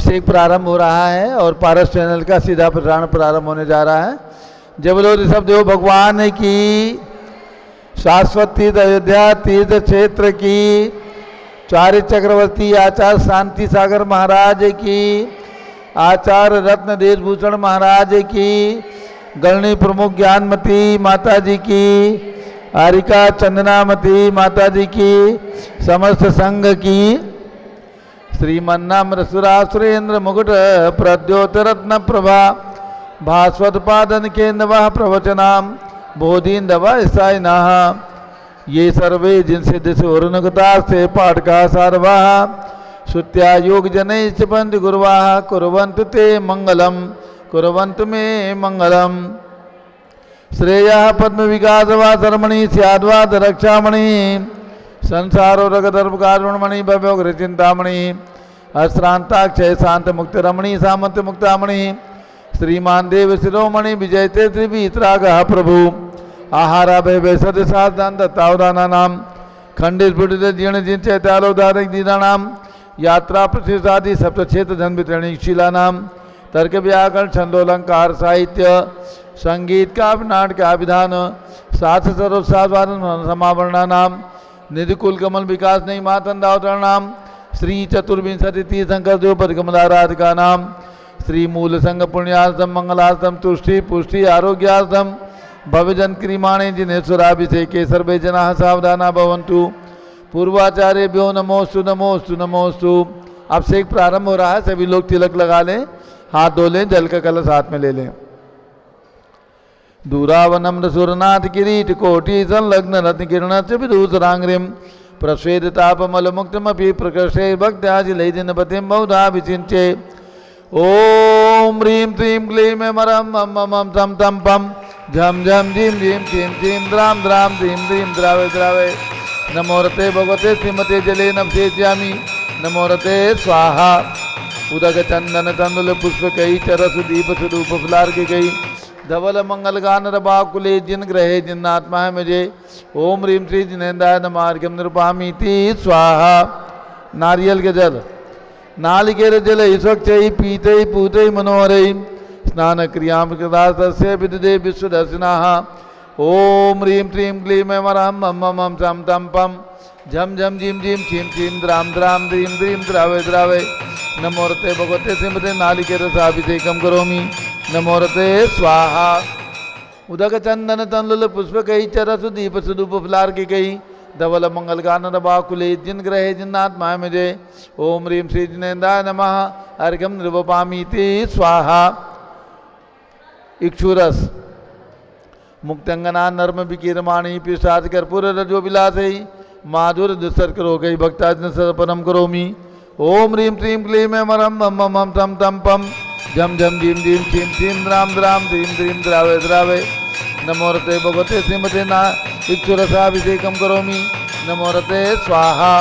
अभिषेक प्रारंभ हो रहा है और पारस चैनल का सीधा प्रसारण प्रारंभ होने जा रहा है। जब बोलो ऋषभ देव भगवान की, शाश्वत तीर्थ अयोध्या तीर्थ क्षेत्र की, चार्य चक्रवर्ती आचार्य शांति सागर महाराज की, आचार्य रत्न देशभूषण महाराज की, गणनी प्रमुख ज्ञानमती माता जी की, आरिका चंदनामती माता जी की, समस्त संघ की, श्रीमन्नाम सुरेंद्र मुकुट प्रद्योत रत्न प्रभा भास्वत पादन केन्द्र प्रवचनाम बोधिंदवा ईसाइना ये सर्वे जिनसे दिश वरुणगता से पाठ का सारवा श्रुत्या योग जनैश्च पंथ गुरुवाः कुर्वन्तु ते मंगलम कुर्वन्तु मे मंगलम। श्रेयः पद्म विकासवा शर्मणि स्याद्वाद रक्षामणि संसारो रगदर्भकारुणमणि भव्योग्र चिंतामणि अश्रांताक्षय शांत मुक्त रमणि सामंत मुक्तामणि श्रीमान देव शिरोमणि विजयते त्रिवीतरागः प्रभु आहारा भय सद साधन दत्तावदाना नाम खंडित पुटित जीर्ण जिन चैतालोदारक दीना नाम यात्रा प्रतिष्ठादि सप्त क्षेत्र धन वितरणी शिला नाम तर्क व्याकरण छंदोलंकार साहित्य संगीत का नाटक का विधान साथ सर्वसाधारण समावरणा नाम निधि कुल कमल विकास नहीं मातंदावतरण नाम श्री चतुर्विंशति तीर्थंकर जो पदकमलाराधिका नाम श्री मूल संघ पुण्यार्थम मंगलार्थम तुष्टि पुष्टि आरोग्यार्थम भवजन क्रीमाणे जिन्हें सुराभिषेके सर्वे जना सावधाना भवन्तु। पूर्वाचार्यभ्यो नमोस्तु नमोस्तु नमोस्तु। अभिषेक प्रारंभ हो रहा है, सभी लोग तिलक लगा लें, हाथ धो लें, जल का कलश हाथ में ले लें। दूरावनम्र सुरनाथ किरीट कोटि संलग्न रत्न किरण च विदूषरांग्रिम प्रस्वेदितापमल मुक्तमपि प्रकृष्टे भक्त्याजिलैदिन पतिम बहुधा विचिन्त्ये। ओम ह्रीं त्रीं क्लीं मरम मम मम तम तम पम झम झम झीम झीम चीम चीम द्राम द्राम धीम धीम द्रावे द्रावे। नमोरते भगवते श्रीमते जले नभसेच्यामि नमोरते स्वाहा। उदक चंदन तंदुल पुष्प कई चरस दीप स्वरूप फुलार्घ्य कई धवल मंगल गान रबाकुले जिन ग्रहे जिन्नात्मा है मुझे। ओम ह्रीं श्री जिनेन्द्राय नमार्घ्यम निरूपामीति स्वाहा। नारियल के जल नालिकेर जल स्वच्छ पीते पूते मनोहर स्नान क्रियां कृतार्थस्य विदुदे विश्वदर्शिनाः। ओम ह्रीं क्लीं क्लीं मरं मम मम तं तं पम झम झम झीम झीम छीम छीम द्राम द्राम द्रीं द्रीं द्रावे द्रावे। नमोरते भगवते श्रीमते नालिकेरसाभिषेकं करोमि नमोरते स्वाहा। उदक चंदन तंलुल पुष्प कई चरस दीप सुदूप फुलार्घ्य कई धवल मंगल गान रबाकुले जिन ग्रहे जिन्नात्मा मुझे। ओम ह्रीं श्री जिनेन्द्राय नमः अर्घ्यं निरूपयामीति स्वाहा। इक्षुरस मुक्तंगना नर्म विकीरमाणी पिशाच कर्पूर रजो विलासई माधुर दुस्तर करो गई भक्ताजन सर्पणम करोमि। ओम ह्रीं क्लीं क्लीं मरम मम मम तम तम पम झम झम झीम झीम छीम छीम द्राम द्राम धीम धीम द्रावे द्रावे। नमोरते भगवते श्रीमते ना इक्षुरसाभिषेकं करोमि नमोरते स्वाहा।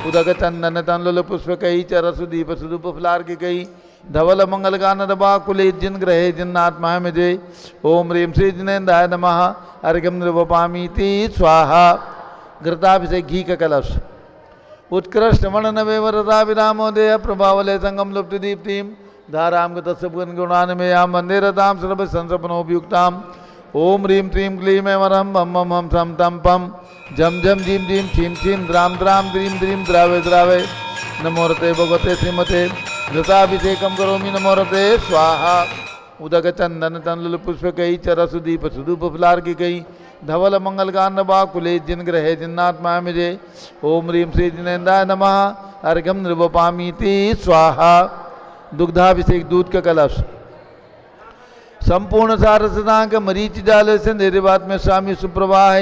उदक चंदन तंलुल पुष्प कई चरसु दीप सुदूप फुलार्घ्य कई धवल मंगल गान रबाकुले जिन ग्रहे जिन्नात्मा है मुझे। ओम ह्रीं श्री जिनेन्द्राय नमः अर्घ्यं निरूपयामीति स्वाहा। घृताभिषेक घी का कलश उत्कृष्ट वर्णन वेवरता विरामोदय प्रभावले संगम लुप्त दीप्तिम धाराम गतसुगन गुणान्मयां वंदे रतां सर्व संसर्पणोपयुक्तां। ओम ह्रीं क्लीं क्लीं मरं मम मम तं तं पम झम झम झीम झीम छीम छीम द्राम द्राम द्रीं द्रीं द्रावे द्रावे। नमोरते भगवते श्रीमते घृताभिषेकं करोमि नमोरते स्वाहा। उदक चंदन तंलुल पुष्प कई चरसु दीप सुदूप फुलार्घ्य कई धवल मंगल गान रबाकुले जिन ग्रहे जिन्नात्मा मुझे। ओम ह्रीं श्री जिनेन्द्राय नमः अर्घ्यं निरूपयामीति स्वाहा। दुग्धाभिषेक दूध का कलश संपूर्ण सारसदांक मरीच जाल से निर्वात में स्वामी सुप्रवाह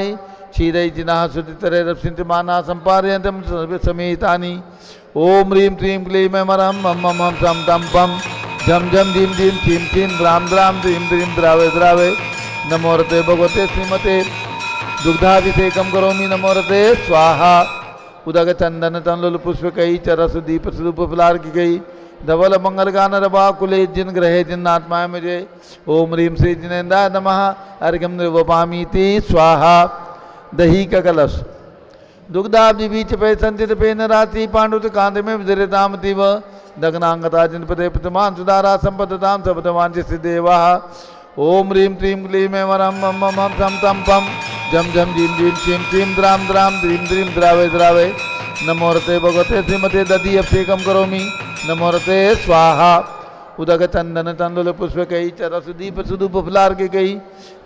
क्षीरई जिना सुदितरे रप्सिंतमाना संपारयन्तम समेतानि। ओम ह्रीं क्लीं क्लीं मरं मम मम तं तं पम झम झम झीम झीम छीम छीम द्राम द्राम द्रीं द्रीं द्रावे द्रावे। नमोरते भगवते श्रीमते दुग्धाभिषेकं करोमि नमोरते स्वाहा। उदक चंदन तंलुल पुष्प कई चरसु दीप सुदूप फुलार्घ्य कई धवल मंगल गान रबाकुले जिन ग्रहे जिन्नात्मा मुझे। ओम ह्रीं श्री जिनेन्द्राय नमः अर्घ्यं निरूपयामीति स्वाहा। दही का कलश दुग्धाब्धि बीच पे संचित पे न राशि पांडुत कांत में विदरिताम तीव दग्नांगता जिनपदे प्रतिमान सुधारा संपदताम सबतमान सिद्धेवा ओम ह्रीं क्लीं क्लीं एं वरम मम मम हम सम तम पम झम झम झीं झीं क्षीं क्षीं द्राम द्राम द्रीं द्रीं द्रावे द्रावे नमोरते भगवते श्रीमते दधि अभिषेकम करोमि नमोरते स्वाहा उदक चंदन तंदुल पुष्प कई चरस दीप सुदूप फुलार के कई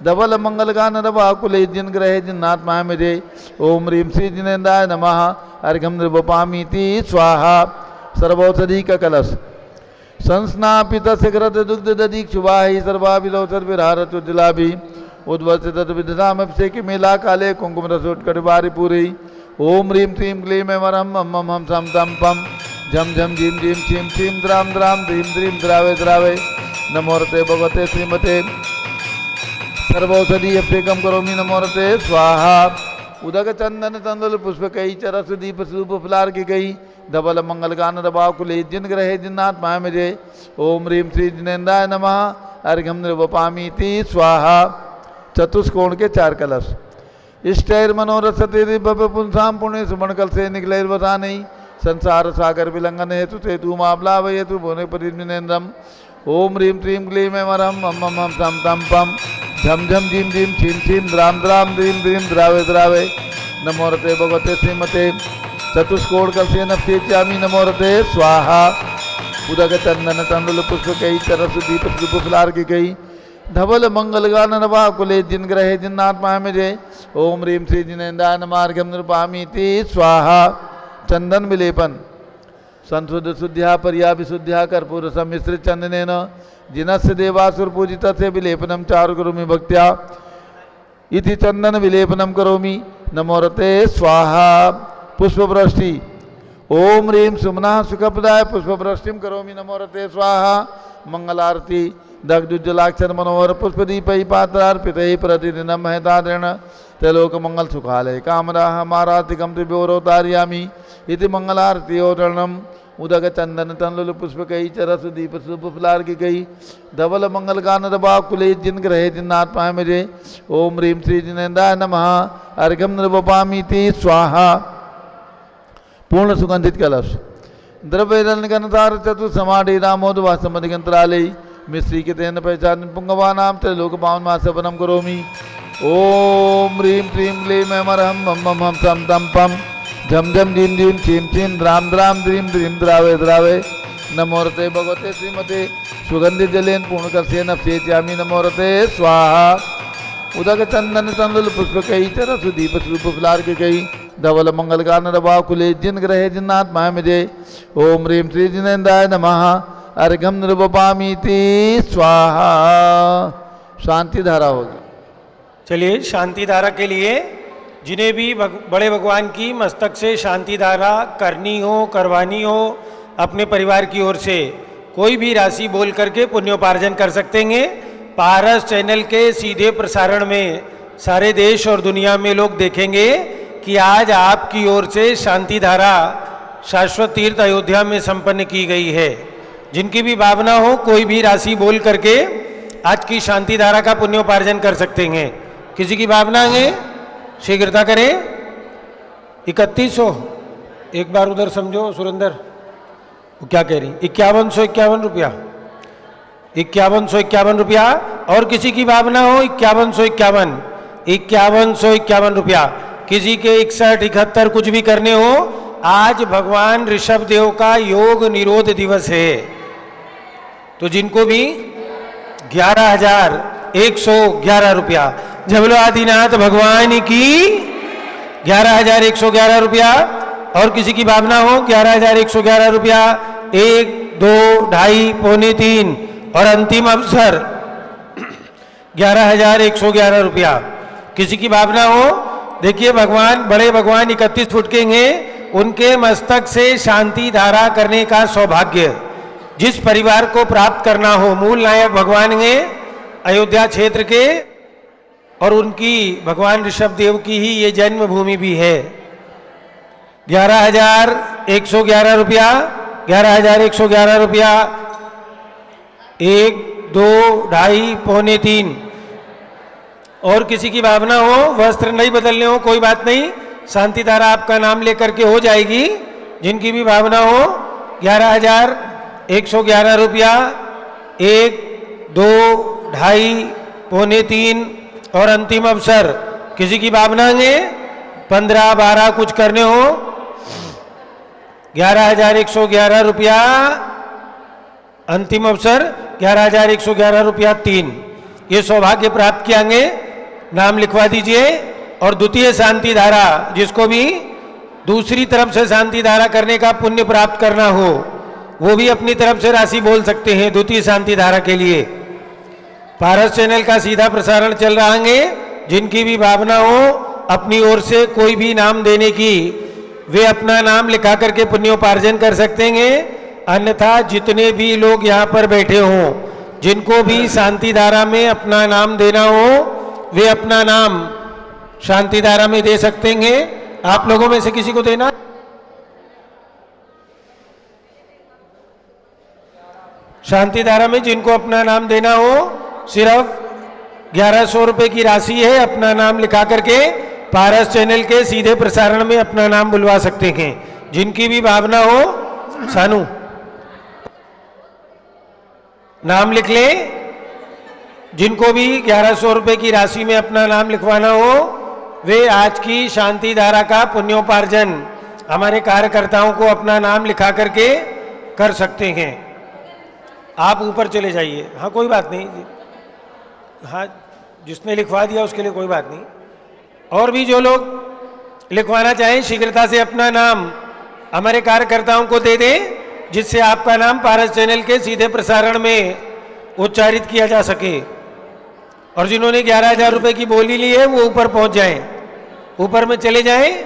धवल मंगल गान रवा कुले जिन ग्रहे जिन्नाथ माया मेरे ओम ह्रीं श्री जिनेन्द्राय नमः अर्घ्यम नृपामीति स्वाहा सर्वौषधि का कलश संस्नापित शिखरत दुग्ध दधि क्षुवाही सर्वाभिलोचर विहारत उज्जलाभि उद्वसित विदधाम अभिषेक मेला काले कुंकुम रसोट कटवारी पूरी ओम ह्रीं क्लीं क्लीं एं वरम मम मम हम सम तम पम झम झम झीं झीं क्षीं क्षीं द्राम द्राम द्रीं द्रीं द्रावे द्रावे नमोरते भगवते श्रीमते सर्वौषधि अभिषेकम करोमि नमोरते स्वाहा उदक चंदन तंदुल पुष्प कई चरस दीप सूप फुलार की गई धवल मंगल गान रवा कुले जिन ग्रहे जिन्नाथ माया मेरे ओम ह्रीं श्री जिनेन्द्राय नमः अर्घ्यम नृपामीति स्वाहा चतुष्कोण के 4 कलश इष्टैर मनोरथ तेरे भव पुंसाम पुण्य सुमन कल से निकले बता नहीं संसार सागर विलंघन हेतु ते तू मामला हेतु भुवने परिन्द्रम ओम ह्रीं क्लीं क्लीं एं वरम मम मम हम सम तम पम झम झम झीं झीं क्षीं क्षीं द्राम द्राम द्रीं द्रीं द्रावे द्रावे नमोरते भगवते श्रीमते चतुष्कोण कलशे नप्येत्यामि नमोरते स्वाहा उदक चंदन तंडुल पुष्प कई चरस दीप सुदूप फुलार की गई धवल मंगल गान नवा कुले जिन ग्रहे जिन्नाथ माया मेरे ओम ह्रीं श्री जिनेन्द्राय नमः अर्घ्यम नृपामीति स्वाहा चंदन विलेपन संशुद्ध शुद्ध्या पर्या विशुद्ध्या कर्पूर सम्मिश्रित चंदनेन जिनस्य देवासुर पूजित से विलेपनम चारु करोमि भक्त्या इति चंदन विलेपनम करोमि नमोरते स्वाहा पुष्पवृष्टि ओम ह्रीं सुमना सुखप्रदाय पुष्पवृष्टिम करोमि नमोरते स्वाहा मंगलारती दग्धुज्जलाक्षर मनोहर पुष्पदीपै पात्रार्पितै प्रतिदिनं महतादृण त्रैलोक मंगल सुखालय कामराः मारातिकं त्रिभ्योरोतारयामि इति मंगलारत्योरणम् उदक चंदन तंडुल पुष्पकै चरस दीप सुप फुलार की गई धवल मंगल गान रवा कुले जिन ग्रहे जिन्नाथ माया मेरे ओम ह्रीं श्री जिनेन्द्राय नमः अर्घ्यम नृपामीति स्वाहा पूर्ण सुगंधित कलश द्रव्यरण्यगणतार चतुर समाधि रामोदवा समधिगंतरालय मिश्री के तेन पहचान पुंगवानाम त्रैलोक पावन मासवनम करोमि ओम ह्रीं क्लीं क्लीं एं वरम मम मम हम सम तम पम झम झम झीं झीं क्षीं क्षीं द्राम द्राम द्रीं द्रीं द्रावे द्रावे नमोरते भगवते श्रीमते सुगंधित जलेन पूर्ण कलशेन अभिषेक्यामि नमोरते स्वाहा उदक चंदन तंडुल पुष्प कई चरस दीप स्वरूप फुलार के कई धवल मंगल गान रवा कुले जिन ग्रहे जिन्नाथ माया मेरे ओम ह्रीं श्री जिनेन्द्राय नमः अर्घ्यम नृपामीति स्वाहा शांति धारा होगी। चलिए शांति धारा के लिए जिन्हें भी बड़े भगवान की मस्तक से शांति धारा करनी हो करवानी हो अपने परिवार की ओर से कोई भी राशि बोल करके पुण्योपार्जन कर सकते हैं। पारस चैनल के सीधे प्रसारण में सारे देश और दुनिया में लोग देखेंगे कि आज आपकी ओर से शांति धारा शाश्वत तीर्थ अयोध्या में संपन्न की गई है। जिनकी भी भावना हो कोई भी राशि बोल करके आज की शांति धारा का पुण्योपार्जन कर सकते हैं। किसी की भावना है शीघ्रता करें। 3100 एक बार उधर समझो सुरेंद्र वो क्या कह रही 5151 रुपया 5151 रुपया। और किसी की भावना हो 5151 रुपया। किसी के 61 71 कुछ भी करने हो आज भगवान ऋषभ देव का योग निरोध दिवस है। तो जिनको भी 11,111 रुपया जबलो आदिनाथ भगवान की 11,111 रुपया। और किसी की भावना हो 11,111 रुपया 1 2 2.5 पौने 3 और अंतिम अवसर 11,111 रुपया। किसी की भावना हो देखिए भगवान बड़े भगवान 31 फुट के हैं उनके मस्तक से शांति धारा करने का सौभाग्य जिस परिवार को प्राप्त करना हो। मूल नायक भगवान हैं अयोध्या क्षेत्र के और उनकी भगवान ऋषभ देव की ही ये जन्मभूमि भी है। 11,111 रुपया 11,111 रुपया 1 2 2.5 पौने 3। और किसी की भावना हो वस्त्र नहीं बदलने हो कोई बात नहीं शांति धारा आपका नाम लेकर के हो जाएगी। जिनकी भी भावना हो 11,111 रुपया, 1, 2, 2.5, पौने 3 और अंतिम अवसर। किसी की भावना है 15, 12 कुछ करने हो 11,111 रुपया, अंतिम अवसर 11,111 रुपया 3। ये सौभाग्य प्राप्त किएंगे, नाम लिखवा दीजिए। और द्वितीय शांति धारा, जिसको भी दूसरी तरफ से शांति धारा करने का पुण्य प्राप्त करना हो, वो भी अपनी तरफ से राशि बोल सकते हैं द्वितीय शांति धारा के लिए। पारस चैनल का सीधा प्रसारण चल रहा है। जिनकी भी भावना हो अपनी ओर से कोई भी नाम देने की, वे अपना नाम लिखा करके पुण्योपार्जन कर सकते हैं। अन्यथा जितने भी लोग यहाँ पर बैठे हों, जिनको भी शांति धारा में अपना नाम देना हो, वे अपना नाम शांति धारा में दे सकते हैं। आप लोगों में से किसी को देना? शांति धारा में जिनको अपना नाम देना हो, सिर्फ 1100 रुपए की राशि है। अपना नाम लिखा करके पारस चैनल के सीधे प्रसारण में अपना नाम बुलवा सकते हैं। जिनकी भी भावना हो, सानू नाम लिख ले। जिनको भी 1100 रुपए की राशि में अपना नाम लिखवाना हो, वे आज की शांति धारा का पुण्योपार्जन हमारे कार्यकर्ताओं को अपना नाम लिखा करके कर सकते हैं। आप ऊपर चले जाइए। हाँ, कोई बात नहीं। हाँ, जिसने लिखवा दिया उसके लिए कोई बात नहीं। और भी जो लोग लिखवाना चाहें, शीघ्रता से अपना नाम हमारे कार्यकर्ताओं को दे दें, जिससे आपका नाम पारस चैनल के सीधे प्रसारण में उच्चारित किया जा सके। और जिन्होंने 11,000 रुपए की बोली ली है, वो ऊपर पहुंच जाएं, ऊपर में चले जाएं।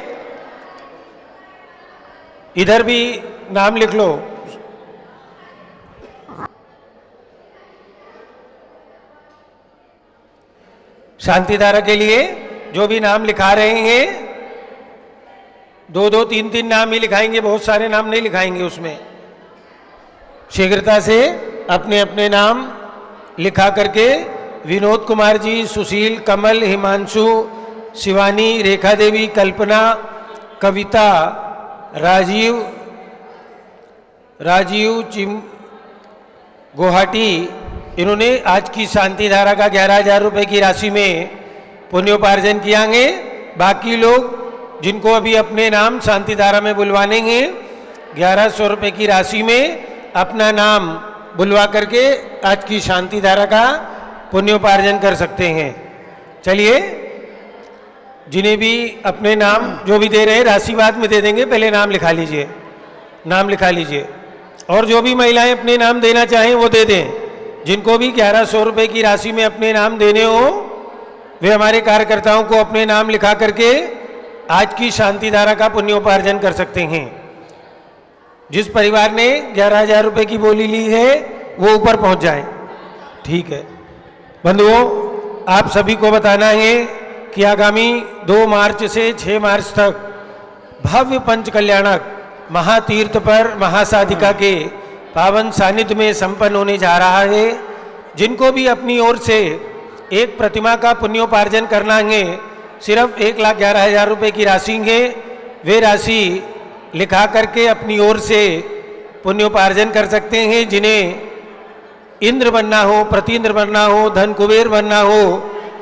इधर भी नाम लिख लो। शांति धारा के लिए जो भी नाम लिखा रहे हैं, 2-2, 3-3 नाम ही लिखाएंगे, बहुत सारे नाम नहीं लिखाएंगे उसमें। शीघ्रता से अपने अपने नाम लिखा करके विनोद कुमार जी, सुशील, कमल, हिमांशु, शिवानी, रेखा देवी, कल्पना, कविता, राजीव गुवाहाटी, इन्होंने आज की शांति धारा का 11,000 रुपए की राशि में पुण्योपार्जन किया है। बाकी लोग जिनको अभी अपने नाम शांति धारा में बुलवाने हैं, 1100 रुपए की राशि में अपना नाम बुलवा करके आज की शांति धारा का पुण्योपार्जन कर सकते हैं। चलिए, जिन्हें भी अपने नाम जो भी दे रहे हैं, राशि बाद में दे देंगे, पहले नाम लिखा लीजिए, नाम लिखा लीजिए। और जो भी महिलाएं अपने नाम देना चाहें वो दे दें। जिनको भी 1100 रुपए की राशि में अपने नाम देने हो, वे हमारे कार्यकर्ताओं को अपने नाम लिखा करके आज की शांति धारा का पुण्योपार्जन कर सकते हैं। जिस परिवार ने 11,000 रुपए की बोली ली है, वो ऊपर पहुंच जाए। ठीक है बंधुओं, आप सभी को बताना है कि आगामी 2 मार्च से 6 मार्च तक भव्य पंच कल्याणक महातीर्थ पर महासाधिका के पावन सानिध्य में संपन्न होने जा रहा है। जिनको भी अपनी ओर से एक प्रतिमा का पुण्योपार्जन करना है, सिर्फ 1,11,000 रुपए की राशि है। वे राशि लिखा करके अपनी ओर से पुण्योपार्जन कर सकते हैं। जिन्हें इंद्र बनना हो, प्रतीन्द्र बनना हो, धन कुबेर बनना हो,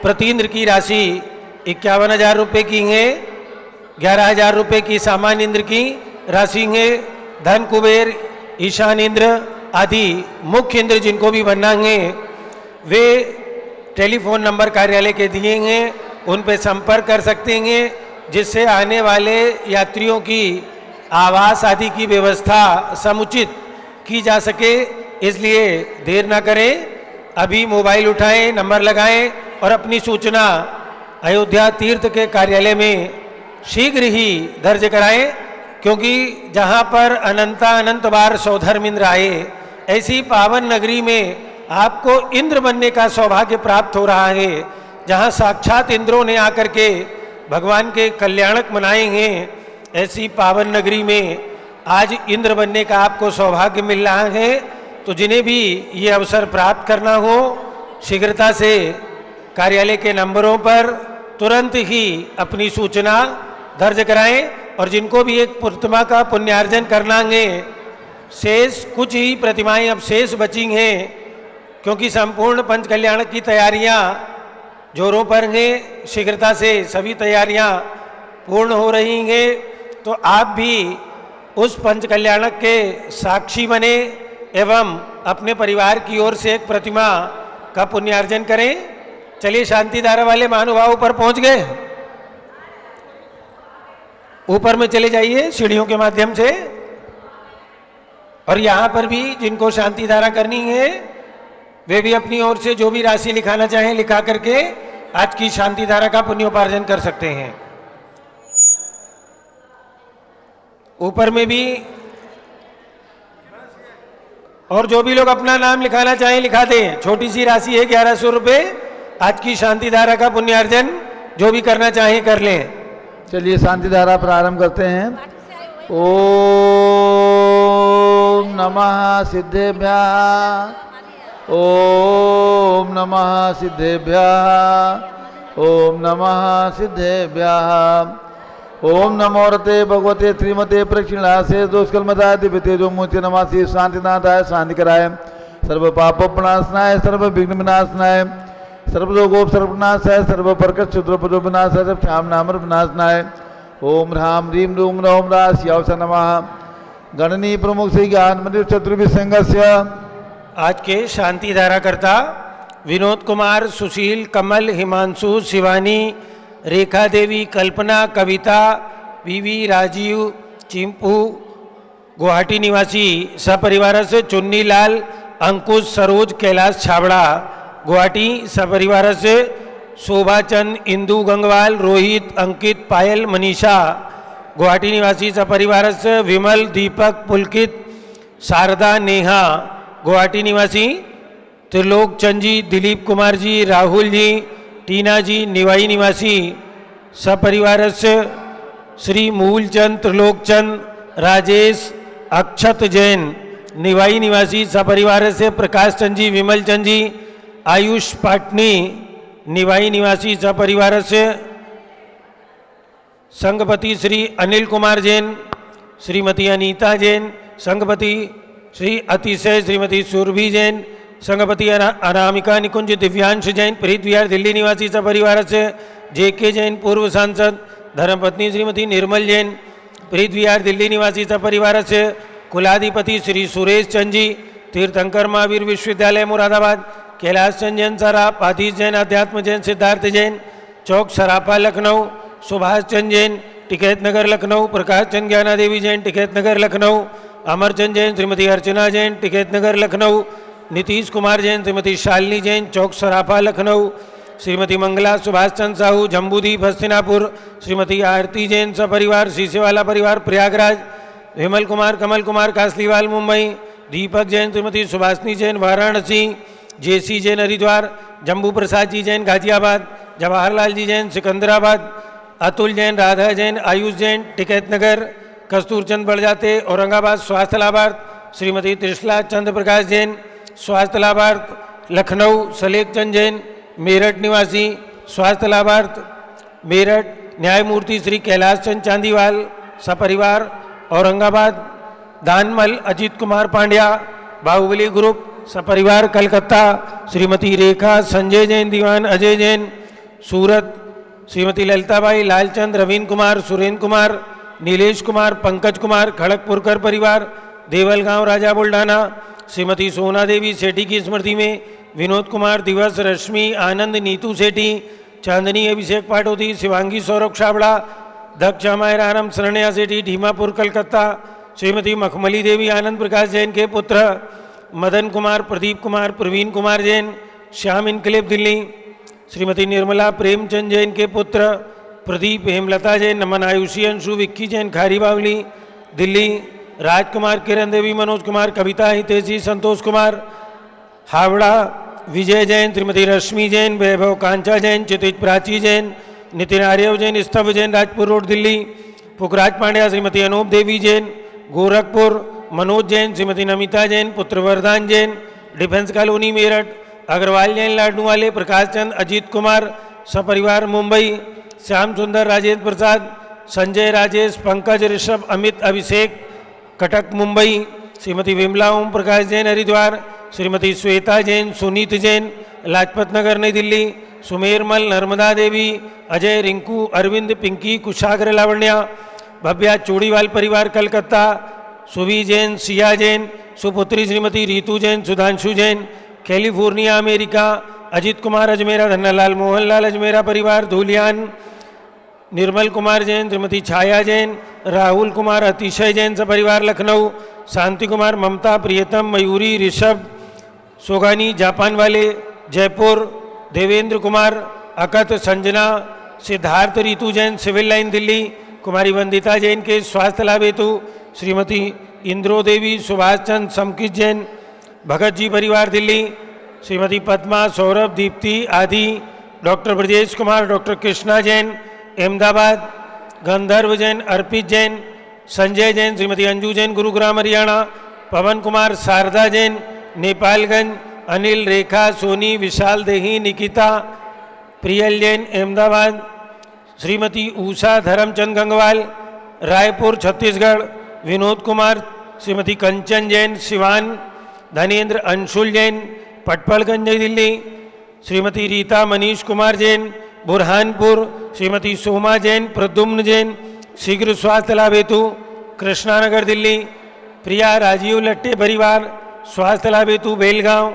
प्रतीन्द्र की राशि 51,000 रुपये की है। 11,000 रुपये की सामान्य इंद्र की राशि है। धन कुबेर, ईशान इंद्र आदि मुख्य इंद्र जिनको भी बनना है, वे टेलीफोन नंबर कार्यालय के दिए हैं, उन पर संपर्क कर सकते हैं, जिससे आने वाले यात्रियों की आवास आदि की व्यवस्था समुचित की जा सके। इसलिए देर ना करें, अभी मोबाइल उठाएं, नंबर लगाएं और अपनी सूचना अयोध्या तीर्थ के कार्यालय में शीघ्र ही दर्ज कराएं। क्योंकि जहां पर अनंत बार सौधर्म इंद्र आए, ऐसी पावन नगरी में आपको इंद्र बनने का सौभाग्य प्राप्त हो रहा है। जहां साक्षात इंद्रों ने आकर के भगवान के कल्याणक मनाए हैं, ऐसी पावन नगरी में आज इंद्र बनने का आपको सौभाग्य मिल रहा है। तो जिन्हें भी ये अवसर प्राप्त करना हो, शीघ्रता से कार्यालय के नंबरों पर तुरंत ही अपनी सूचना दर्ज कराएं और जिनको भी एक प्रतिमा का पुण्यार्जन करनाएंगे, शेष कुछ ही प्रतिमाएं अब शेष बची हैं, क्योंकि संपूर्ण पंच कल्याण की तैयारियां जोरों पर हैं। शीघ्रता से सभी तैयारियां पूर्ण हो रही हैं, तो आप भी उस पंच कल्याणक के साक्षी बने एवं अपने परिवार की ओर से एक प्रतिमा का पुण्यार्जन करें। चलिए, शांति धारा वाले महानुभाव ऊपर पहुंच गए, ऊपर में चले जाइए सीढ़ियों के माध्यम से। और यहाँ पर भी जिनको शांति धारा करनी है वे भी अपनी ओर से जो भी राशि लिखाना चाहें लिखा करके आज की शांति धारा का पुण्योपार्जन कर सकते हैं। ऊपर में भी और जो भी लोग अपना नाम लिखाना चाहें लिखा दें। छोटी सी राशि है 1100 रुपये। आज की शांति धारा का पुण्यार्जन जो भी करना चाहें कर लें। चलिए शांति धारा प्रारंभ करते हैं। ओम नमः सिद्धेभ्यः, ओम नमः सिद्धेभ्यः, ओम नमः सिद्धेभ्यः। ओम नमो रते भगवते श्रीमते प्रक्षिणासे दोषकलमदादिपते जो मूर्ति नमासि शांतिनाथाय शांति कराय, सर्व पाप प्रणाशनाय, सर्व विघ्न विनाशनाय, सर्वलोकोप सर्वनाशाय, सर्व प्रकट शत्रुपदो विनाशाय, सब श्याम नामर विनाशनाय। ओम ह्राम ह्रीम रूम रौम राश्यावस नमः। गणनी प्रमुख श्री ज्ञान मंदिर चतुर्भि संघस्य आज के शांति धारा करता विनोद कुमार, सुशील, कमल, हिमांशु, शिवानी, रेखा देवी, कल्पना, कविता, वीवी, राजीव, चिंपू, गुवाहाटी निवासी सपरिवार से चुन्नी लाल, अंकुश, सरोज, कैलाश छाबड़ा, गुवाहाटी सपरिवार से शोभा चंद, इंदु गंगवाल, रोहित, अंकित, पायल, मनीषा, गुवाहाटी निवासी सपरिवार से विमल, दीपक, पुलकित, शारदा, नेहा, गुवाहाटी निवासी त्रिलोक चंद जी, दिलीप कुमार जी, राहुल जी, टीना जी, निवाई निवासी सपरिवार से श्री मूलचंद, त्रिलोक चंद, राजेश, अक्षत जैन, निवाई निवासी सपरिवार से प्रकाश चंद जी, विमल चंद जी, आयुष पाटनी, निवाई निवासी सपरिवार से संघपति श्री अनिल कुमार जैन, श्रीमती अनीता जैन, संघपति श्री अतिशय, श्रीमती सुरभि जैन, संघपति अनामिका निकुंज, दिव्यांश जैन, प्रीत विहार दिल्ली निवासी सपरिवार से जेके जैन, पूर्व सांसद, धर्मपत्नी श्रीमती निर्मल जैन, प्रीत विहार दिल्ली निवासी सपरिवार से कुलाधिपति श्री सुरेश चंद जी, तीर्थंकर महावीर विश्वविद्यालय मुरादाबाद, कैलाश चंद जैन सराफ, आतिश जैन, अध्यात्म जैन, सिद्धार्थ जैन, चौक सराफा लखनऊ, सुभाष चंद जैन, टिकैत नगर लखनऊ, प्रकाश चंद ज्ञाना देवी जैन, टिकैत नगर लखनऊ, अमरचंद जैन, श्रीमती अर्चना जैन, टिकैत नगर लखनऊ, नीतीश कुमार जैन, श्रीमती शालिनी जैन, चौक सराफा लखनऊ, श्रीमती मंगला, सुभाष चंद साहू, जम्बूदीप हस्तिनापुर, श्रीमती आरती जैन सपरिवार, शीशेवाला परिवार प्रयागराज, विमल कुमार, कमल कुमार, कासलीवाल मुंबई, दीपक जैन, श्रीमती सुभाषनी जैन वाराणसी, जेसी जैन हरिद्वार, जम्बू प्रसाद जी जैन गाजियाबाद, जवाहरलाल जी जैन सिकंदराबाद, अतुल जैन, राधा जैन, आयुष जैन, टिकैत नगर, कस्तूर चंद बड़जाते, औरंगाबाद स्वास्थ्य लाभार्थ, श्रीमती त्रिशला चंद्र प्रकाश जैन, स्वास्थ्य लाभार्थ लखनऊ, सलेख चंद जैन, मेरठ निवासी, स्वास्थ्य लाभार्थ मेरठ, न्यायमूर्ति श्री कैलाश चंद चांदीवाल सपरिवार औरंगाबाद, दानमल अजीत कुमार पांड्या, बाहुबली ग्रुप सपरिवार कलकत्ता, श्रीमती रेखा, संजय जैन, दीवान अजय जैन, सूरत, श्रीमती ललिताबाई, लालचंद, रवीन कुमार, सुरेंद्र कुमार, नीलेश कुमार, पंकज कुमार, खड़गपुरकर परिवार, देवलगांव, राजा बुल्ढाना, श्रीमती सोना देवी सेठी की स्मृति में विनोद कुमार, दिवस, रश्मि, आनंद, नीतू सेठी, चांदनी अभिषेक पाटोदी, शिवांगी सौरभ छाबड़ा, दक्ष मायरानम शरण्या सेठी, ढीमापुर कलकत्ता, श्रीमती मखमली देवी, आनंद प्रकाश जैन के पुत्र, मदन कुमार, प्रदीप कुमार, प्रवीण कुमार जैन, श्याम इनकलेब दिल्ली, श्रीमती निर्मला प्रेमचंद जैन के पुत्र, प्रदीप, हेमलता जैन, नमन आयुषी, अंशु, विक्की जैन, खारी बावली दिल्ली, राजकुमार, किरण देवी, मनोज कुमार, कविता हितेशी, संतोष कुमार हावड़ा, विजय जैन, श्रीमती रश्मि जैन, वैभव कांचा जैन, चितिज प्राची जैन, नितिन आर्यव जैन, स्तव जैन, राजपुर रोड दिल्ली, पुखराज पांड्या, श्रीमती अनूप देवी जैन, गोरखपुर, मनोज जैन, श्रीमती नमिता जैन, पुत्र वरदान जैन, डिफेंस कॉलोनी मेरठ, अग्रवाल जैन, लाडनू वाले, प्रकाश चंद, अजीत कुमार सपरिवार मुंबई, श्याम सुंदर, राजेंद्र प्रसाद, संजय राजेश पंकज ऋषभ अमित अभिषेक कटक मुंबई, श्रीमती विमला ओम प्रकाश जैन हरिद्वार, श्रीमती श्वेता जैन सुनीत जैन लाजपत नगर नई दिल्ली, सुमेरमल नर्मदा देवी अजय रिंकू अरविंद पिंकी कुशाग्र लावण्या, भव्या चूड़ीवाल परिवार कलकत्ता, सुभी जैन सिया जैन सुपुत्री श्रीमती रीतू जैन सुधांशु जैन कैलिफोर्निया अमेरिका, अजित कुमार अजमेरा धन्नालाल मोहनलाल अजमेरा परिवार धूलियान, निर्मल कुमार जैन श्रीमती छाया जैन राहुल कुमार अतिशय जैन सपरिवार लखनऊ, शांति कुमार ममता प्रियतम मयूरी ऋषभ सोगानी जापान वाले जयपुर, देवेंद्र कुमार अकत संजना सिद्धार्थ रीतू जैन सिविल लाइन दिल्ली, कुमारी वंदिता जैन के स्वास्थ्य लाभ हेतु श्रीमती इंद्रो देवी सुभाष चंद समकित जैन भगत जी परिवार दिल्ली, श्रीमती पद्मा सौरभ दीप्ति आदि, डॉक्टर ब्रजेश कुमार डॉक्टर कृष्णा जैन अहमदाबाद, गंधर्व जैन अर्पित जैन, संजय जैन श्रीमती अंजू जैन गुरुग्राम हरियाणा, पवन कुमार शारदा जैन नेपालगंज, अनिल रेखा सोनी विशाल देही निकिता प्रियल जैन अहमदाबाद, श्रीमती उषा धर्मचंद गंगवाल रायपुर छत्तीसगढ़, विनोद कुमार श्रीमती कंचन जैन सिवान, धनेन्द्र अंशुल जैन पटपलगंज नई दिल्ली, श्रीमती रीता मनीष कुमार जैन बुरहानपुर, श्रीमती सोमा जैन प्रद्युम्न जैन शीघ्र स्वास्थ्य लाभ हेतु कृष्णानगर दिल्ली, प्रिया राजीव लट्टे परिवार स्वास्थ्य लाभ हेतु बेलगांव,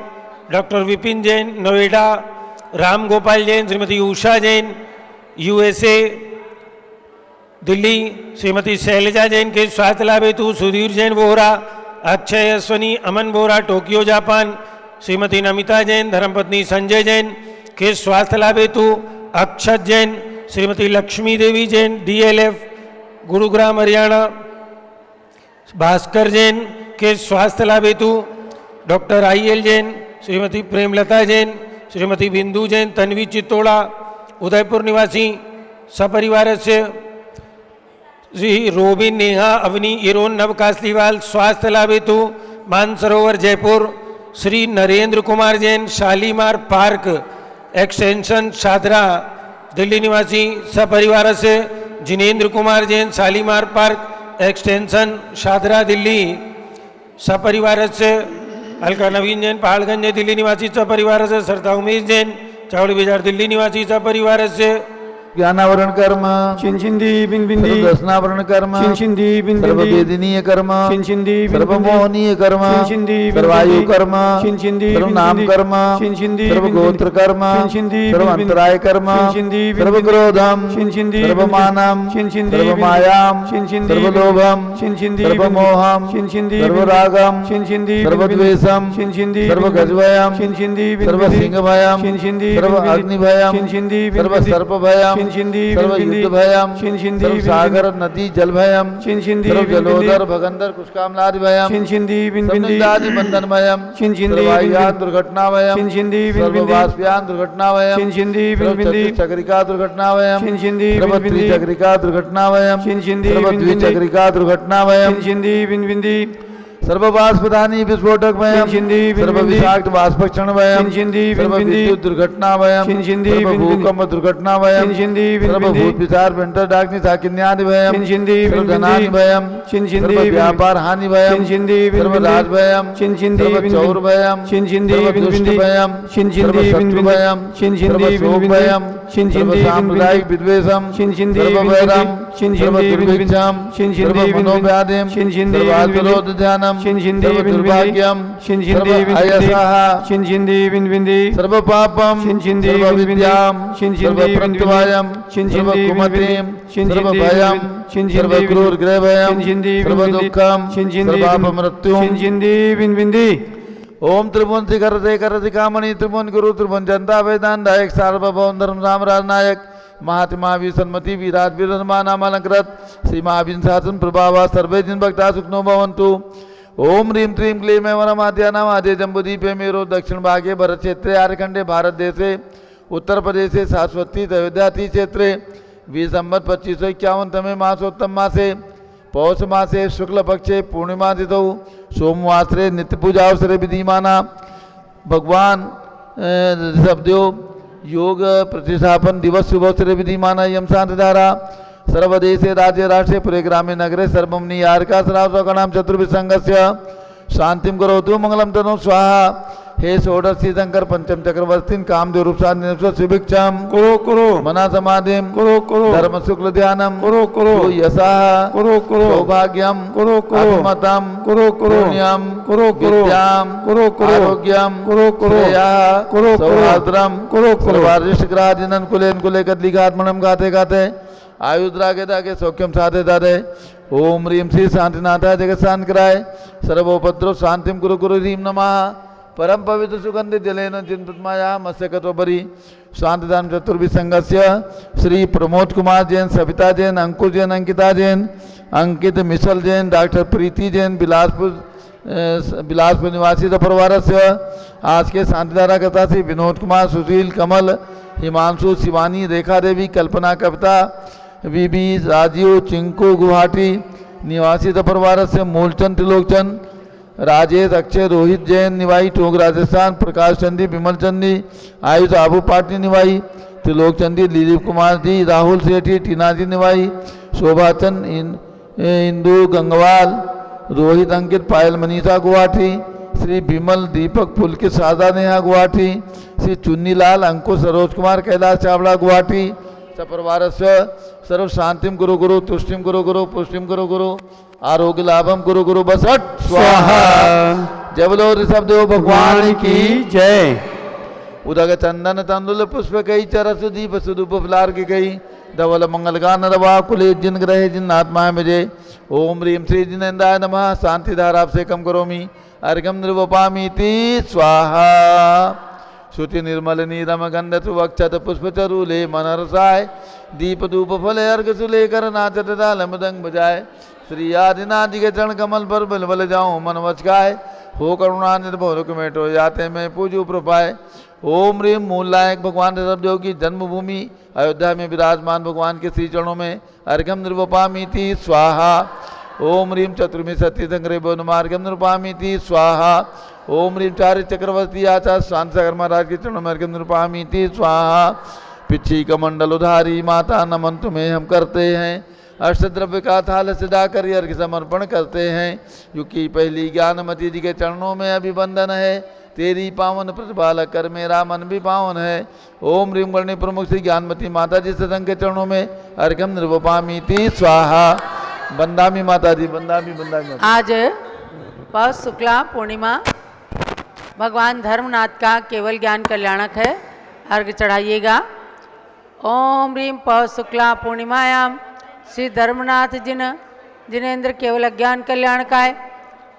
डॉक्टर विपिन जैन नोएडा, राम गोपाल जैन श्रीमती उषा जैन यूएसए दिल्ली, श्रीमती शैलजा जैन के स्वास्थ्य लाभ हेतु सुधीर जैन बोहरा, अक्षय अश्वनी अमन बोहरा टोक्यो जापान, श्रीमती नमिता जैन धर्मपत्नी संजय जैन के स्वास्थ्य लाभ हेतु अक्षत जैन, श्रीमती लक्ष्मी देवी जैन डीएलएफ गुरुग्राम हरियाणा, भास्कर जैन के स्वास्थ्य लाभ हेतु डॉक्टर आईएल जैन, श्रीमती प्रेमलता जैन, श्रीमती बिंदु जैन तन्वी चित्तोड़ा उदयपुर निवासी सपरिवार से, श्री रोबिन नेहा अवनी इरोन नवकासलीवाल स्वास्थ्य लाभ हेतु मानसरोवर जयपुर, श्री नरेंद्र कुमार जैन शालीमार पार्क एक्सटेंशन शादरा दिल्ली निवासी सपरिवार से, जिनेन्द्र कुमार जैन शालीमार पार्क एक्सटेंशन शादरा दिल्ली सपरिवार से, अलका नवीन जैन पहाड़गंज दिल्ली निवासी सपरिवार से, सरता उमेश जैन चावड़ी बाजार दिल्ली निवासी सपरिवार से, ज्ञानावरण कर्म चिंचिंदी बिन बिंदी दर्शनावरण कर्म चिंचिंदी बिन बिंदी सर्ववेदनीय कर्म चिंचिंदी बिन सर्वमोहनीय कर्म चिंचिंदी बिन सर्वायु बिंदी कर्म चिंचिंदी बिन सर्वनाम बिंदी कर्म चिंचिंदी बिन सर्वगोत्र बिंदी कर्म चिंचिंदी बिन बिंदी सर्वांतराय कर्म चिंचिंदी बिन बिंदी सर्वक्रोधम चिंचिंदी बिन बिंदी सर्वमानम चिंचिंदी बिन बिंदी सर्वमायाम चिंचिंदी बिन बिंदी सर्वलोभम चिंचिंदी बिन बिंदी सर्वमोहम चिंचिंदी बिन बिंदी सर्वरागम चिंचिंदी बिन बिंदी सर्वद्वेषम चिंचिंदी बिन बिंदी सर्वगजभयम चिंचिंदी बिन बिंदी सर्वसिंहभयम चिंचिंदी बिन बिंदी सर्वाग्निभयम चिंचिंदी बिन बिंदी सर्वसर्पभयम चिंचिंदी बिन बिंदी सर्वयुद्धभयम चिंचिंदी बिन बिंदी सागर नदी जलभयम चिंचिंदी बिन बिंदी जलोदर भगंदर कुष्कामलादिभयम चिंचिंदी बिन बिंदी संबंधादि बंधनमयम चिंचिंदी बिन सर्ववायुयान बिंदी दुर्घटनावयम चिंचिंदी बिन बिंदी सर्ववाष्पयान दुर्घटनावयम चिंचिंदी बिन बिंदी चक्रिका दुर्घटनावयम चिंचिंदी बिन बिंदी चक्रिका दुर्घटनावयम चिंचिंदी बिन बिंदी द्विचक्रिका दुर्घटनावयम चिंचिंदी बिन बिंदी सर्ववाष्पदानी विस्फोटकमयम चिंचिंदी बिन बिंदी सर्वविषाक्त वाष्पक्षणमयम चिंचिंदी बिन बिंदी सर्वविद्युत दुर्घटनावयम चिंचिंदी बिन बिंदी सर्वभूकंप दुर्घटनावयम चिंचिंदी बिन बिंदी सर्वभूत विचार विंटर डाग्नि साकिन्यादिभयम चिंचिंदी बिन बिंदी सर्वधनादिभयम चिंचिंदी बिन व्यापार हानिभयम चिंचिंदी बिन बिंदी सर्वराजभयम चिंचिंदी बिन बिंदी सर्वचौरभयम चिंचिंदी बिन बिंदी सर्वदुष्टभयम चिंचिंदी बिन बिंदी सर्वशत्रुभयम चिंचिंदी बिन बिंदी सर्वशोकभयम चिंचिंदी बिन सर्वसाम्प्रदायिक विद्वेषम चिंचिंदी बिन बिंदी सर्ववैरम चिंचिंदी बिन बिंदी सर्वदुर्भिक्षम चिंचिंदी बिन बिंदी सर्वमनोव्याधिम चिंचिंदी बिन बिंदी सर्वातुरोधध्यानम चिंचिंदी बिन बिंदी सर्वदुर्भाग्यम चिंचिंदी बिन बिंदी सर्वअयसः चिंचिंदी बिन बिंदी सर्वपापम चिंचिंदी बिन बिंदी सर्वविद्याम चिंचिंदी बिन बिंदी सर्वप्रत्यवायम चिंचिंदी बिन बिंदी सर्वकुमतिम चिंचिंदी सर्वभयम चिंचिंदी सर्वक्रूरग्रहभयम चिंचिंदी बिन बिंदी सर्वदुःखम चिंचिंदी सर्वापमृत्युम चिंचिंदी बिन बिंदी ओम त्रिभुवन शिखर करति कामणि त्रिभुवन गुरु त्रिभुवन जनता वेदांत दायक सार्वभौम धर्म साम्राज्य नायक महात्मा वी सन्मति वीराज वीरनमा नामालंकृत श्री महावीर शासन प्रभावा सर्वे जिन भक्ता सुखनो भवन्तु। ओम ह्रीं क्लीं क्लीं वरमाद्या नामाद्य जम्बुदीपे मेरो दक्षिण भागे भरत क्षेत्रे आर्यखंडे भारत देशे उत्तर प्रदेशे शाश्वती अयोध्याति क्षेत्रे वी संवत 2551 मासोत्तम मासे पौष मासे शुक्ल पक्षे पूर्णिमा तिथौ सोमवासरे नित्य पूजा अवसरे विधिमाना भगवान ऋषभदेव योग प्रतिष्ठापन दिवस शुभ अवसरे विधिमाना यम शांति धारा सर्वदेशे राज्य राष्ट्रे पुरे ग्रामे नगरे सर्वमनि यारका सरावकणाम चतुर्विसंगस्य शांतिम करोतु मंगलम तनु स्वाहा। हे षोडश शंकर पंचम चक्रवर्तीन कामदेव रूपसाद शिभिक्षम करो करो मना समाधिम करो करो धर्म शुक्ल ध्यानम करो करो यशः करो करो सौभाग्यम करो करो अभिमतम करो करो पुण्यम करो करो विद्याम करो करो आरोग्यम करो करो श्रेयः करो करो सौहार्द्रम करो करो सर्वारिष्ट ग्राजिनन कुलेन कुले कदलिघात्मनम गाते गाते आयुद्रागे दागे सौख्यम साधे दादे ओम ह्रीम श्री शांतिनाथाय जगत शांत कराय सर्वोपद्रव शांतिम गुरु गुरु ह्रीम नमः परम पवित्र सुगंधित जलेन चिंतमाया मत्स्यकटोपरि शांतिदान चतुर्विसंगस्य श्री प्रमोद कुमार जैन, सविता जैन, अंकुर जैन, अंकिता जैन, अंकित मिशल जैन, डॉक्टर प्रीति जैन, बिलासपुर निवासी परिवार से आज के शांतिधारा कथा श्री विनोद कुमार, सुशील, कमल, हिमांशु, शिवानी, रेखा देवी, कल्पना, कविता, वीबी, राजीव, चिंकू गुवाहाटी निवासी परिवार से मूलचंद, त्रिलोकचंद, राजेश, अक्षय, रोहित जैन निवाई टोंक राजस्थान, प्रकाश चंदी, विमल चंदी, आयुष आबू पाटनी निवाई, त्रिलोक चंदी, दिलीप कुमार जी, राहुल सेठी, टीना जी निवाई, शोभा चंद, इंदू गंगवाल, रोहित, अंकित, पायल, मनीषा गुवाहाटी, श्री विमल, दीपक, पुलकित, शारदा नेहा गुवाहाटी, श्री चुन्नीलाल, अंकुश, सरोज कुमार, कैलाश चावला गुवाहाटी सपरिवार सर्व शांतिम गुरु गुरु तुष्टिम गुरु गुरु पुष्टिम गुरु गुरु आरोग्य लाभम गुरु गुरु बसट स्वाहा। जय बोलो ऋषभ देव भगवान की जय। उदक चंदन तंदुल पुष्प कई चरस दीप सुदूप फलार की गई धवल मंगल गान रवा कुले जिन ग्रहे जिन आत्मा विजय ओम ह्रीम श्री जिनेन्द्राय नमः शांति धारा से कम करोमि अर्घम निर्वपामीति स्वाहा। श्रुति निर्मल नीरम गंध सुवक्षत पुष्प चरूले मनरसाय दीप धूप फल अर्घ सुलेकर नाचत दाल मृदंग बजाय श्री आदिनाथ जी के चरण कमल पर बल बल जाऊं मन वचकाय हो करुणा निर्भव रुक मेटो जाते मैं पूजू प्रपाय। ओम ह्रीम मूल नायक भगवान ऋषभदेव की जन्मभूमि अयोध्या में विराजमान भगवान के श्री चरणों में अर्घम निर्वपामीति स्वाहा। ओम ह्रीम चतुर्मी सती संग्रह मार्गम निर्वपामीति स्वाहा। ओम ह्रीम चार्य चक्रवर्ती आचार्य शांत सागर महाराज के चरणों में अर्घम निर्वपामीति स्वाहा। पिछी कमंडल उधारी माता नमन तुम्हें हम करते हैं अष्टद्रव्य का थाल सजाकर अर्घ्य समर्पण करते हैं क्योंकि पहली ज्ञानमती जी के चरणों में अभिवंदन है तेरी पावन प्रतिभाल कर मेरा मन भी पावन है। ओम ह्रीम गणनी प्रमुख श्री ज्ञानमती माता जी सत्संग के चरणों में अर्घम निर्वपामीति स्वाहा। बंदामी माता जी बंदामी बंदामी। आज पौष शुक्ला पूर्णिमा भगवान धर्मनाथ का केवल ज्ञान कल्याणक है, अर्घ चढ़ाइएगा। ओम ह्रीम पौष शुक्ला पूर्णिमायाम श्री धर्मनाथ जिनेन्द्र केवल ज्ञान कल्याणकाय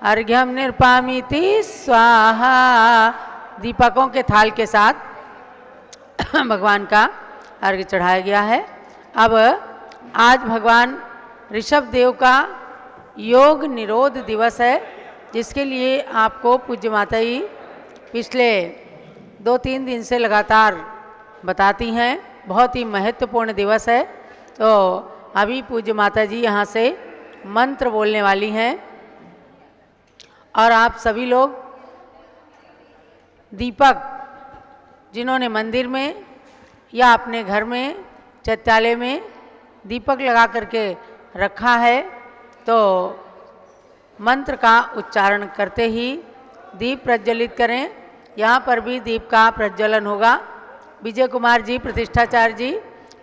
अर्घ्यम निर्पामीति स्वाहा। दीपकों के थाल के साथ भगवान का अर्घ्य चढ़ाया गया है। अब आज भगवान ऋषभ देव का योग निरोध दिवस है, जिसके लिए आपको पूज्य माता जी पिछले 2-3 दिन से लगातार बताती हैं। बहुत ही महत्वपूर्ण दिवस है। तो अभी पूज्य माता जी यहाँ से मंत्र बोलने वाली हैं और आप सभी लोग दीपक जिन्होंने मंदिर में या अपने घर में चैत्यालय में दीपक लगा करके रखा है तो मंत्र का उच्चारण करते ही दीप प्रज्वलित करें। यहाँ पर भी दीप का प्रज्वलन होगा। विजय कुमार जी प्रतिष्ठाचार्य जी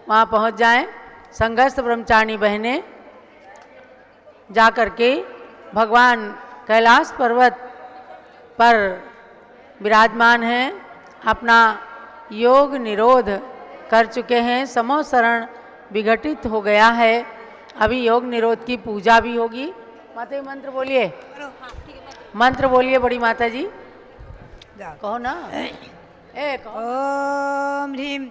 वहाँ पहुँच जाएं। संघर्ष ब्रह्मचारिणी बहनें जा कर के भगवान कैलाश पर्वत पर विराजमान हैं, अपना योग निरोध कर चुके हैं। समोसरण विघटित हो गया है। अभी योग निरोध की पूजा भी होगी। माता जी मंत्र बोलिए, मंत्र बोलिए बड़ी माता जी, कहो ना। कहो। ओम ह्रीम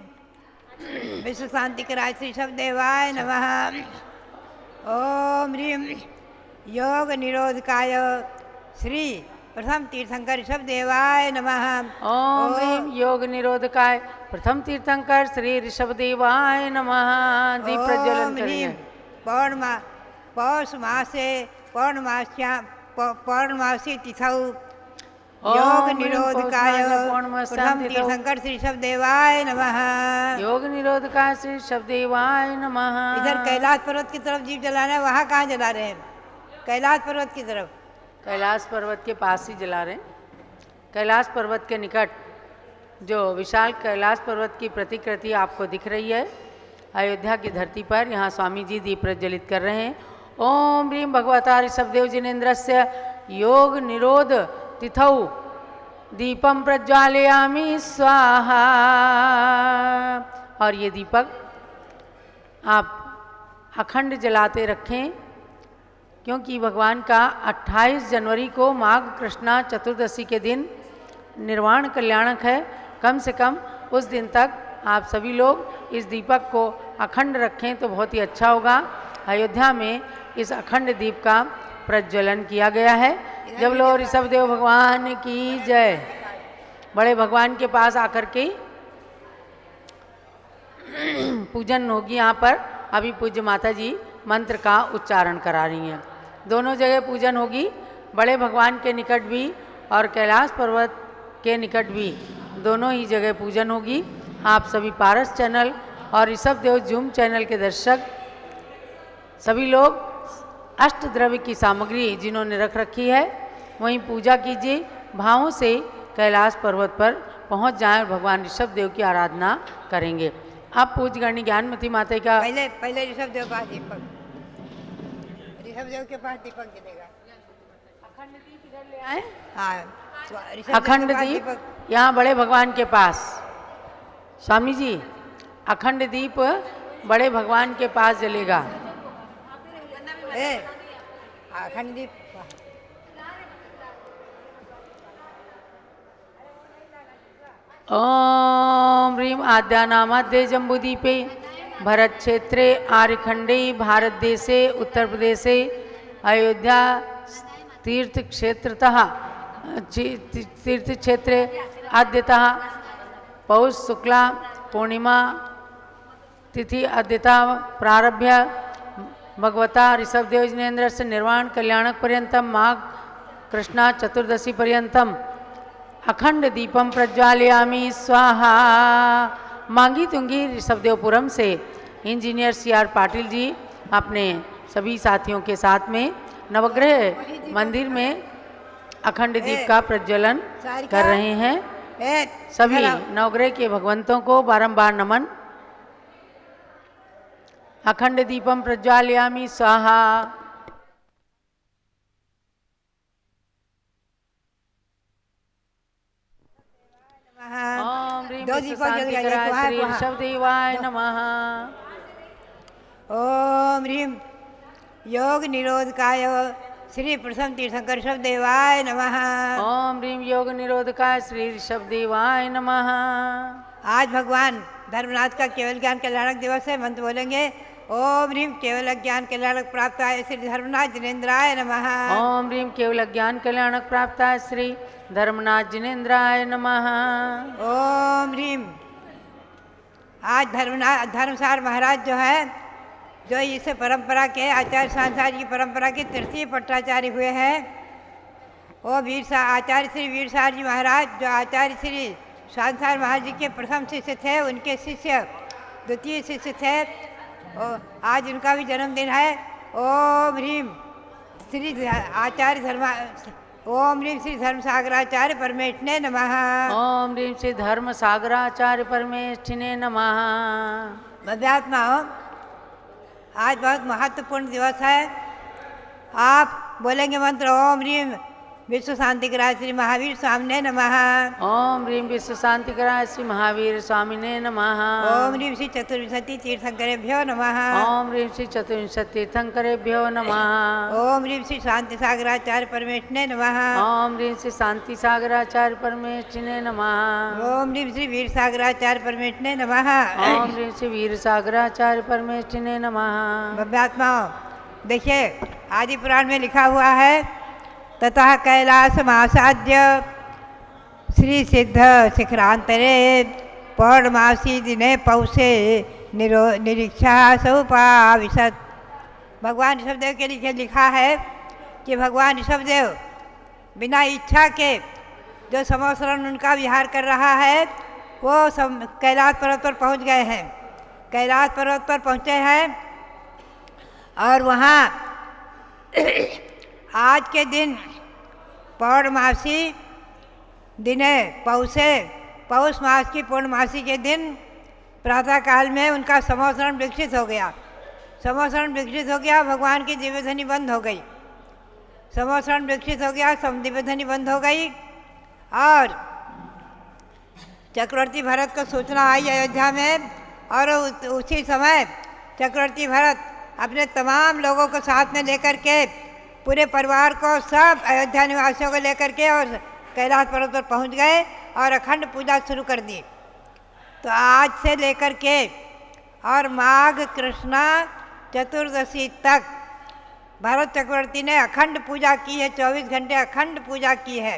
विश्व शांति कराय श्री ऋषभ देवाय नमः। ओम ह्रीम योग निरोधकाय श्री प्रथम तीर्थंकर ऋषभ देवाय नमः। ओम ह्रीम योग निरोधकाय प्रथम तीर्थंकर श्री ऋषभ देवाय नमः। दीप प्रज्वलन करेंगे। पौष मासे पौर्णमासी तिथौ योग ओम निरोधकाय प्रथम तीर्थंकर श्री शब्देवाय नमः। योग निरोधकाय श्री शब्देवाय नमः। इधर कैलाश पर्वत की तरफ दीप जलाना है, वहाँ कहाँ जला रहे हैं? कैलाश पर्वत की तरफ। कैलाश पर्वत के पास ही जला रहे हैं। कैलाश पर्वत के निकट जो विशाल कैलाश पर्वत की प्रतिकृति आपको दिख रही है अयोध्या की धरती पर, यहाँ स्वामी जी दीप प्रज्वलित कर रहे हैं। ओम ह्रीं भगवता ऋषभदेव जिनेन्द्रस्य योग निरोध तिथौ दीपम प्रज्वालयामि स्वाहा। और ये दीपक आप अखंड जलाते रखें, क्योंकि भगवान का 28 जनवरी को माघ कृष्णा चतुर्दशी के दिन निर्वाण कल्याणक है। कम से कम उस दिन तक आप सभी लोग इस दीपक को अखंड रखें तो बहुत ही अच्छा होगा। अयोध्या में इस अखंड दीप का प्रज्वलन किया गया है। जब लोग ऋषभदेव भगवान की जय। बड़े भगवान के पास आकर के पूजन होगी। यहाँ पर अभी पूज्य माता जी मंत्र का उच्चारण करा रही हैं। दोनों जगह पूजन होगी, बड़े भगवान के निकट भी और कैलाश पर्वत के निकट भी, दोनों ही जगह पूजन होगी। आप सभी पारस चैनल और ऋषभदेव जूम चैनल के दर्शक सभी लोग अष्ट द्रव्य की सामग्री जिन्होंने रख रखी है वहीं पूजा कीजिए। भावों से कैलाश पर्वत पर पहुंच जाएं और भगवान ऋषभदेव की आराधना करेंगे। अब पूज्य गणी ज्ञानमती माता का पहले ऋषभदेव पास दीपक, ऋषभदेव के पास दीपक जलेगा। अखंड दीप इधर ले आए। हाँ, अखंड दीप यहाँ बड़े भगवान के पास। स्वामी जी अखंड दीप बड़े भगवान के पास जलेगा। अखंड दीप ओम ह्रीं आद्यानामाद्य जम्बूदीपे भरत क्षेत्रे आर्यखंडे भारत देशे उत्तर प्रदेशे अयोध्या तीर्थ क्षेत्रतः तीर्थ क्षेत्रे आद्यतः पौष शुक्ला पूर्णिमा तिथि अद्यता प्रारभ्य भगवता ऋषभदेव जिनेन्द्र से निर्वाण कल्याणक पर्यंतम माघ कृष्णा चतुर्दशी पर्यंतम अखंड दीपम प्रज्वालयामि स्वाहा। मांगी तुंगी ऋषभदेवपुरम से इंजीनियर CR पाटिल जी अपने सभी साथियों के साथ में नवग्रह मंदिर में अखंड दीप का प्रज्वलन कर रहे हैं। सभी नवग्रह के भगवंतों को बारंबार नमन। अखंड दीपम प्रज्वालयामि स्वाहा। ओम ह्रीं विश्वशांतिकराय श्री ऋषभदेवाय नमः। ओम ह्रीं योग निरोधकाय श्री प्रथम तीर्थंकर ऋषभदेवाय नमः। ओम ह्रीं योग निरोधकाय श्री ऋषभदेवाय नमः। आज भगवान धर्मनाथ का केवल ज्ञान कल्याणक दिवस है। मंत्र बोलेंगे। ओम ह्रीं केवल ज्ञान कल्याणक प्राप्ताय श्री धर्मनाथ जिनेन्द्राय नमः। ओम ह्रीं केवल ज्ञान कल्याणक प्राप्ताय श्री धर्मनाथ जिनेन्द्राय नमः। ओम ह्रीं आज धर्मसार महाराज जो है, जो इस परंपरा के आचार्य सांसार की परंपरा के तृतीय पट्टाचार्य हुए हैं, वो आचार्य श्री वीरसार जी महाराज जो आचार्य श्री सांसार महाराज जी के प्रथम शिष्य थे, उनके शिष्य द्वितीय शिष्य थे। आज उनका भी जन्मदिन है। ओम ह्रीं श्री आचार्य ओम ह्रीं श्री धर्मसागराचार्य परमेष्ठिने नमः। ओम ह्रीं श्री धर्मसागराचार्य परमेष्ठिने नमः। भव्यात्माओं, आज बहुत महत्वपूर्ण दिवस है। आप बोलेंगे मंत्र। ओम ह्रीं विश्व शांतिकराय श्री महावीर स्वामिने नमः। ओम ह्रीं विश्व शांतिकराय श्री महावीर स्वामिने नमः। ओम ह्रीं श्री चतुर्विंशति तीर्थंकरेभ्यो नमः। ओम ह्रीं श्री चतुर्विंशति तीर्थंकरेभ्यो नमः। ओम ह्रीं श्री शांति सागराचार्य परमेष्ठिने नमः। ओम ह्रीं श्री शांति सागराचार्य परमेष्ठिने नमः। ओम ह्रीं श्री वीर सागराचार्य परमेष्ठिने नमः। ओम ह्रीं श्री वीर सागराचार्य परमेष्ठिने नमः। भव्यात्माओं, देखिए आदि पुराण में लिखा हुआ है, ततः कैलास मासाद्य श्री सिद्ध शिखरांतरे पौर्णमासी दिने पौषे निरीक्षा सौपाविशत। भगवान ऋषभदेव के लिए लिखा है कि भगवान ऋषभदेव बिना इच्छा के जो संवत्सरण उनका विहार कर रहा है वो सब कैलाश पर्वत पर पहुंच गए हैं। कैलाश पर्वत पर पहुंचे हैं और वहाँ आज के दिन पौर्णमासी दिने पौष मास की पूर्णमासी के दिन प्रातःकाल में उनका संवत्सरण विकसित हो गया। संवत्सरण विकसित हो गया, भगवान की दिव्यध्वनि बंद हो गई। संवत्सरण विकसित हो गया, दिव्यध्वनि बंद हो गई और चक्रवर्ती भरत को सूचना आई अयोध्या में और उसी समय चक्रवर्ती भरत अपने तमाम लोगों को साथ में लेकर के, पूरे परिवार को, सब अयोध्या निवासियों को लेकर के और कैलाश पर्वत पर पहुंच गए और अखंड पूजा शुरू कर दी। तो आज से लेकर के और माघ कृष्णा चतुर्दशी तक भरत चक्रवर्ती ने अखंड पूजा की है। 24 घंटे अखंड पूजा की है,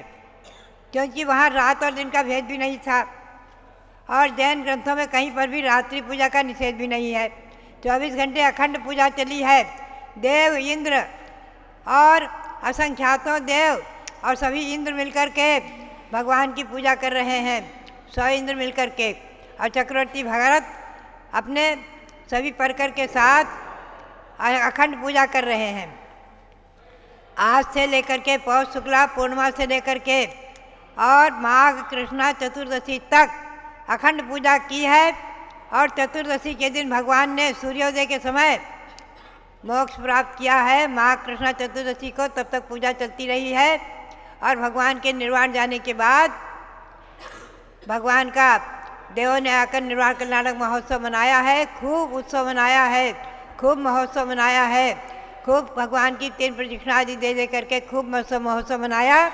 क्योंकि वहाँ रात और दिन का भेद भी नहीं था और जैन ग्रंथों में कहीं पर भी रात्रि पूजा का निषेध भी नहीं है। 24 घंटे अखंड पूजा चली है। देव, इंद्र और असंख्यातों देव और सभी इंद्र मिलकर के भगवान की पूजा कर रहे हैं, 100 इंद्र मिलकर के। और चक्रवर्ती भरत अपने सभी परकर के साथ अखंड पूजा कर रहे हैं। आज से लेकर के पौष शुक्ला पूर्णिमा से लेकर के और माघ कृष्णा चतुर्दशी तक अखंड पूजा की है। और चतुर्दशी के दिन भगवान ने सूर्योदय के समय मोक्ष प्राप्त किया है। माघ कृष्णा चतुर्दशी को तब तक पूजा चलती रही है और भगवान के निर्वाण जाने के बाद भगवान का देवों ने आकर निर्वाण कल्याणक महोत्सव मनाया है, खूब उत्सव मनाया है, खूब महोत्सव मनाया है, खूब भगवान की 3 प्रदक्षिणा आदि दे करके खूब महोत्सव मनाया।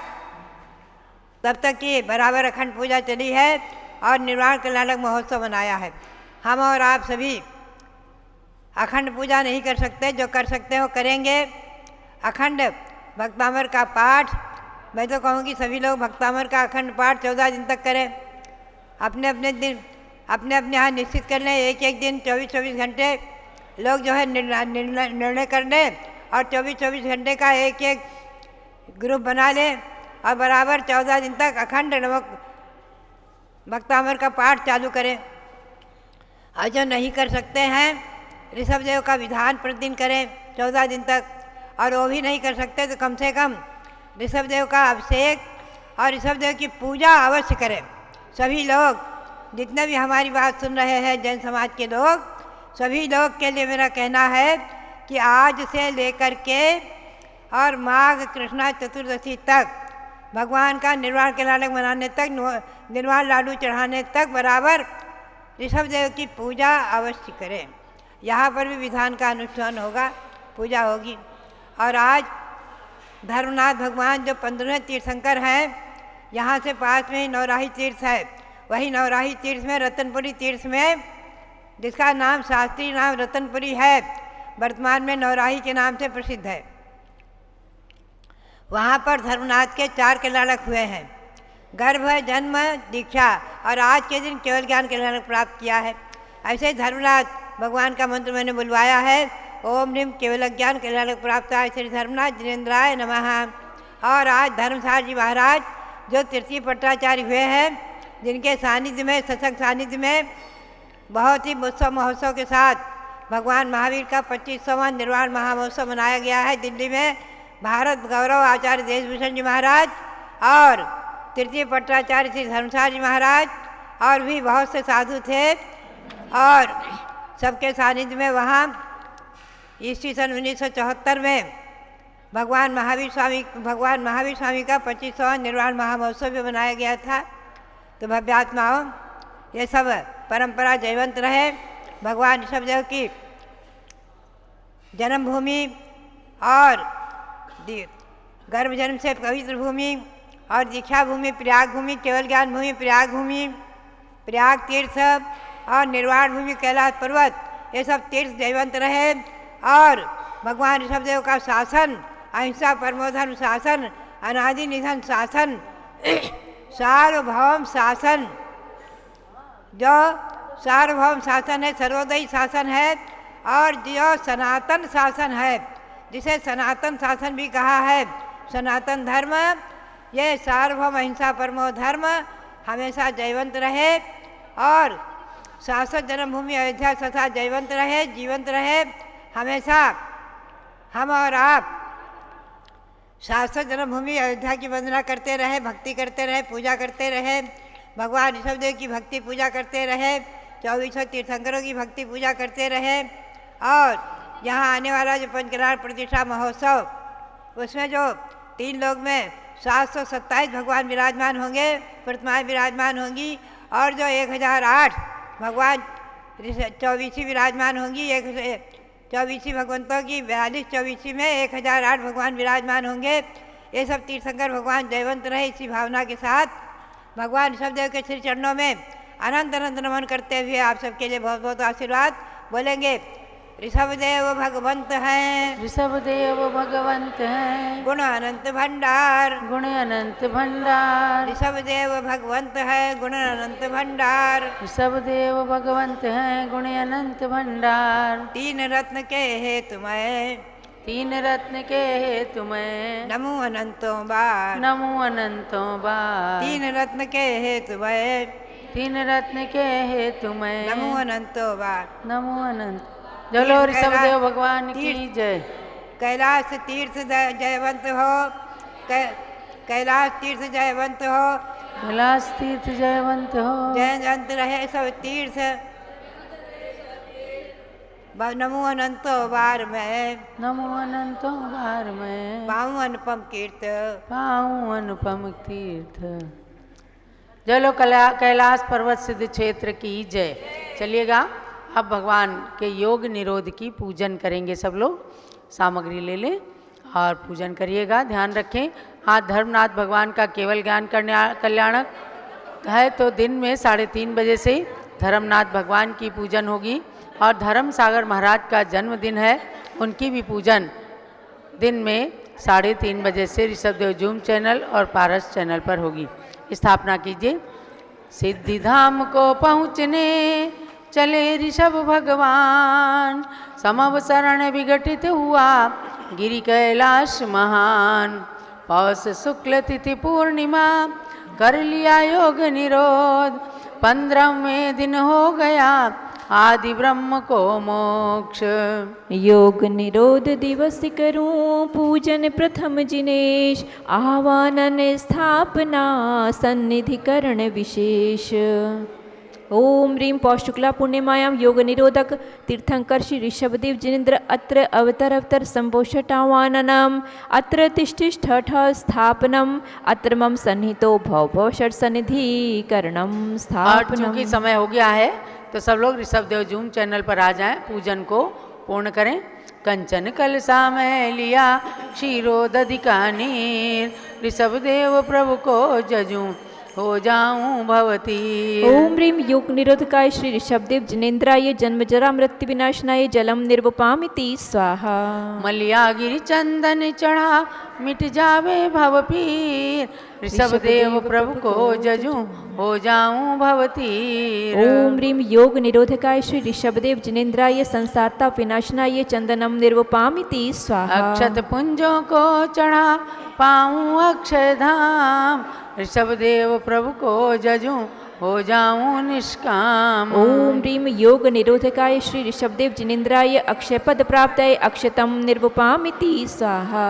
तब तक की बराबर अखंड पूजा चली है और निर्वाण कल्याणक महोत्सव मनाया है। हम और आप सभी अखंड पूजा नहीं कर सकते, जो कर सकते हैं वो करेंगे। अखंड भक्तामर का पाठ, मैं तो कहूँगी सभी लोग भक्तामर का अखंड पाठ 14 दिन तक करें। अपने अपने दिन अपने यहाँ निश्चित कर लें, एक दिन 24-24 घंटे लोग जो है निर्णय कर लें और 24-24 घंटे का एक ग्रुप बना लें और बराबर 14 दिन तक अखंड नमक भक्तामर का पाठ चालू करें। और जो नहीं कर सकते हैं ऋषभ देव का विधान प्रतिदिन करें 14 दिन तक, और वो भी नहीं कर सकते तो कम से कम ऋषभ देव का अभिषेक और ऋषभ देव की पूजा अवश्य करें। सभी लोग, जितने भी हमारी बात सुन रहे हैं जैन समाज के लोग, सभी लोग के लिए मेरा कहना है कि आज से लेकर के और माघ कृष्णा चतुर्दशी तक भगवान का निर्वाण कल्याणक मनाने तक, निर्वाण लाडू चढ़ाने तक बराबर ऋषभ देव की पूजा अवश्य करें। यहाँ पर भी विधान का अनुष्ठान होगा, पूजा होगी। और आज धर्मनाथ भगवान जो 15वें तीर्थंकर हैं, यहाँ से पास में ही नौराही तीर्थ है। वही नौराही तीर्थ में रतनपुरी तीर्थ में, जिसका नाम शास्त्रीय नाम रतनपुरी है, वर्तमान में नौराही के नाम से प्रसिद्ध है। वहाँ पर धर्मनाथ के 4 कल्याणक हुए हैं, गर्भ, जन्म, दीक्षा और आज के दिन केवल ज्ञान कल्याणक प्राप्त किया है। ऐसे ही धर्मनाथ भगवान का मंत्र मैंने बुलवाया है, ओम ह्रीम केवल ज्ञान कल्याणक प्राप्त है श्री धर्मनाथ जिनेन्द्राय नमः। और आज धर्मसार जी महाराज जो तृतीय पट्टाचार्य हुए हैं, जिनके सानिध्य में, सत्संग सानिध्य में बहुत ही उत्सव महोत्सव के साथ भगवान महावीर का 25वां निर्वाण महामहोत्सव मनाया गया है दिल्ली में। भारत गौरव आचार्य देशभूषण जी महाराज और तृतीय पट्टाचार्य श्री धर्मसार जी महाराज और भी बहुत से साधु थे और सबके सानिध्य में वहाँ ईस्वी सन 1974 में भगवान महावीर स्वामी का 25वां निर्वाण महामहोत्सव भी मनाया गया था। तो भव्यात्माओं, ये सब परंपरा जयवंत रहे। भगवान ऋषभदेव की जन्मभूमि और गर्भ जन्म से पवित्र भूमि और दीक्षा भूमि प्रयाग भूमि, केवल ज्ञान भूमि प्रयाग भूमि, प्रयाग तीर्थ और निर्वाण भूमि कैलाश पर्वत, ये सब तीर्थ जयवंत रहे। और भगवान ऋषभदेव का शासन, अहिंसा परमोधर्म शासन, अनादि निधन शासन, सार्वभौम शासन, जो सार्वभौम शासन है, सर्वोदयी शासन है और जो सनातन शासन है, जिसे सनातन शासन भी कहा है। सनातन धर्म ये सार्वभौम अहिंसा परमो धर्म हमेशा जयवंत रहे और शाश्वत जन्मभूमि अयोध्या सदा जयवंत रहे, जीवंत रहे। हमेशा हम और आप शाश्वत जन्मभूमि अयोध्या की वंदना करते रहे, भक्ति करते रहे, पूजा करते रहे, भगवान ऋषभदेव की भक्ति पूजा करते रहे, 2400 तीर्थंकरों की भक्ति पूजा करते रहे। और यहाँ आने वाला जो पंचकरार प्रतिष्ठा महोत्सव उसमें जो 3 लोक में 727 भगवान विराजमान होंगे, प्रतिमाएँ विराजमान होंगी और जो 1008 भगवान 24 विराजमान होंगी। 24 भगवंतों की 42 में 1008 भगवान विराजमान होंगे। ये सब तीर्थंकर भगवान जयवंत रहे। इसी भावना के साथ भगवान ऋषभदेव के श्री चरणों में अनंत अनंत नमन करते हुए आप सबके लिए बहुत बहुत आशीर्वाद बोलेंगे। ऋषभदेव भगवंत हैं, ऋषभदेव भगवंत हैं, गुण अनंत भंडार। गुण अनंत भंडार। ऋषभदेव भगवंत हैं, गुण अनंत भंडार। ऋषभदेव भगवंत हैं, गुण अनंत भंडार। 3 रत्न के हेतु मैं, 3 रत्न के हेतु मैं, नमो अनंतों बार। नमो अनंतों बार। 3 रत्न के हेतु मैं, 3 रत्न के हेतु मैं, नमो अनंतों बार। नमो अनंत। जलो ऋषभदेव भगवान की जय। कैलाश तीर्थ जयवंत हो, कैलाश तीर्थ जयवंत हो, कैलाश तीर्थ जयवंत हो, जयवंत रहे सब तीर्थ। नमो अनंतो बार में, नमो अनंतों बार में, पाऊँ अनुपम कीर्त। पाऊँ अनुपम तीर्थ। जलो कैलाश पर्वत सिद्ध क्षेत्र की जय। चलिएगा अब भगवान के योग निरोध की पूजन करेंगे। सब लोग सामग्री ले लें और पूजन करिएगा। ध्यान रखें आज धर्मनाथ भगवान का केवल ज्ञान कल्याणक है, तो दिन में 3:30 बजे से धर्मनाथ भगवान की पूजन होगी। और धर्म सागर महाराज का जन्मदिन है, उनकी भी पूजन दिन में 3:30 बजे से ऋषभदेव जूम चैनल और पारस चैनल पर होगी। स्थापना कीजिए। सिद्धिधाम को पहुँचने चले ऋषभ भगवान, समवसरण विघटित हुआ गिरि कैलाश महान। पौष शुक्ल तिथि पूर्णिमा कर लिया योग निरोध, 15वें दिन हो गया आदि ब्रह्म को मोक्ष। योग निरोध दिवस करूं पूजन प्रथम जिनेश, आह्वानन स्थापना सन्निधि करण विशेष। ओम ह्रीं पौष शुक्ला पूर्णिमायां योग निरोधक तीर्थंकर श्री ऋषभदेव जिनेन्द्र अत्र अवतर संपोषटावाननम अत्र तिष्ठिष्ठ स्थापनम अत्र मम सन्निहितो भव षट सन्निधि करणम स्थापनम। चूंकि समय हो गया है तो सब लोग ऋषभदेव जूम चैनल पर आ जाएं, पूजन को पूर्ण करें। कंचन कलसा में लिया क्षीरोदधिका नीर, ऋषभदेव प्रभु को जजूं हो जाऊं भवती। ओम ह्रीं योग निरोधकाय श्री ऋषभदेव जिनेन्द्राय जन्म जरा मृत्यु विनाशनाय जलम निर्वपामिति स्वाहा। मलिया गिरि चंदन चढ़ा मिट जावे भव पीर, ऋषभदेव प्रभु को जजूं हो जाऊं भवती। ओम ह्रीं योग निरोधकाय श्री ऋषभदेव जिनेन्द्राय संसारता विनाशनाय चंदनम निर्वपामिति स्वाहा। अक्षत पुंजों को चढ़ा पाऊं अक्षय धाम, ऋषभदेव प्रभु को जजूं हो जाऊं निष्काम। ओम ह्रीं योग निरोधकाय श्री ऋषभदेव जिनेन्द्राय अक्षय पद प्राप्ताय अक्षतम निर्वपामिति स्वाहा।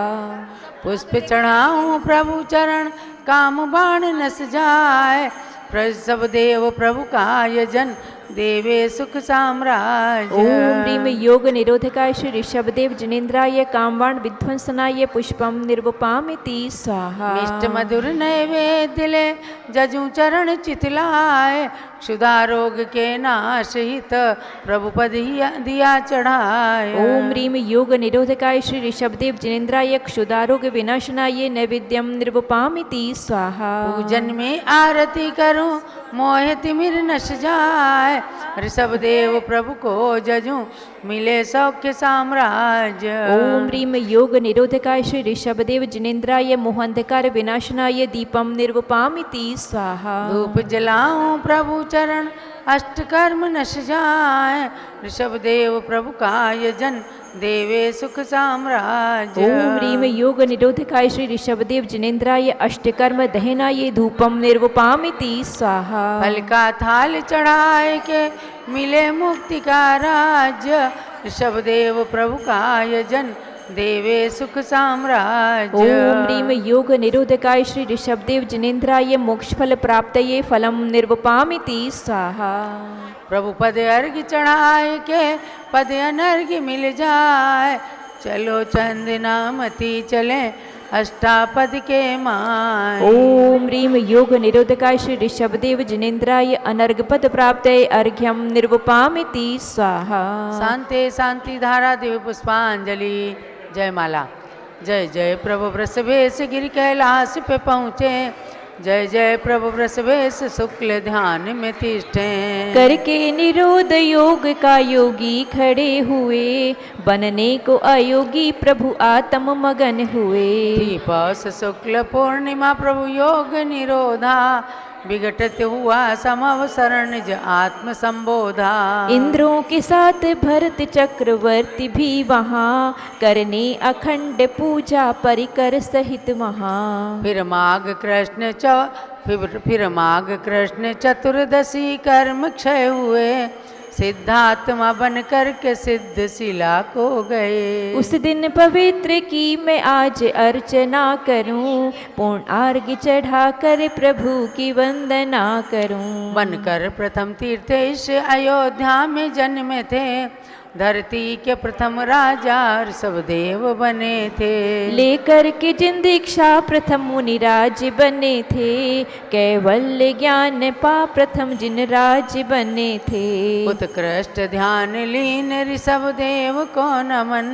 पुष्प चढ़ाऊं प्रभु चरण काम बाण नस जाए, ऋषभदेव प्रभु का यजन देवे सुख साम्राज्य। ओम ह्रीं योग निरोधकाय श्री ऋषभदेव जिनेन्द्राय कामवाण विध्वंसनाय पुष्पम निर्वपामिति स्वाहा। मिष्ट मधुर नैवेद्य ले जजू चरण चितलाए, क्षुधा रोग के नाश हित प्रभु पद दिया चढ़ाए। ओम ह्रीं योग निरोधकाय श्री ऋषभदेव जिनेन्द्राय क्षुधारोग विनाशनाय नैवेद्यम निर्वपामिति स्वाहा। पूजन में आरती करूं मोह तिमिर नश जाए, ऋषभदेव प्रभु को जजूं मिले सौख्य साम्राज्य। ओम ह्रीं योग निरोधकाय श्री ऋषभदेव जिनेन्द्राय मोहांधकार विनाशनाय दीपम निर्वपामिति स्वाहा। धूप जलाऊं प्रभु चरण अष्टकर्म नश जाए। ऋषभदेव प्रभु काय जन देवे सुख साम्राज्य। ओम ह्रीं योग निरोधकाय श्री ऋषभदेव जिनेन्द्राय अष्टकर्म दहनाय धूपम निर्वपामिति स्वाहा। फल का थाल चढ़ाए के मिले मुक्ति का राज्य। ऋषभदेव प्रभु काय जन देवे सुख साम्राज्य। ओम ह्रीं योग निरोधकाय श्री ऋषभदेव जिनेन्द्राय मोक्ष फल प्राप्तये फलम निर्वपामिति स्वाहा। प्रभु पद अर्घ चढ़ाए के पद अनर्घ मिल जाए। चलो चंदनामती चले अष्टापद के माय। ओम ह्रीं योग निरोधकाय श्री ऋषभदेव जिनेन्द्राय अनर्घ पद प्राप्तये अर्घ्यम निर्वपामिति स्वाहा। शांति शांति धारा दिव्य पुष्पांजलि। जय माला। जय जय प्रभु वृषभेश गिरि कैलाश पे पहुँचे। जय जय प्रभु वृषभेश शुक्ल ध्यान में तिष्ठे। करके निरोध योग का योगी खड़े हुए, बनने को अयोगी प्रभु आत्म मगन हुए। पौष शुक्ल पूर्णिमा प्रभु योग निरोधा। विघटित हुआ समवसरण निज आत्म संबोधा। इंद्रों के साथ भरत चक्रवर्ती भी वहाँ, करने अखंड पूजा परिकर सहित वहाँ। फिर माघ कृष्ण चतुर्दशी कर्म क्षय हुए। सिद्धात्मा बन कर के सिद्ध शिला को गए। उस दिन पवित्र की मैं आज अर्चना करूं, पूर्ण अर्घ्य चढ़ा कर प्रभु की वंदना करूं। बनकर प्रथम तीर्थेश अयोध्या में जन्मे थे। धरती के प्रथम राजा ऋषभदेव बने थे। लेकर के जिन दीक्षा प्रथम मुनिराज बने थे, कैवल्य ज्ञान पा प्रथम जिन राज बने थे। उत्कृष्ट ध्यान लीन ऋषभदेव को नमन।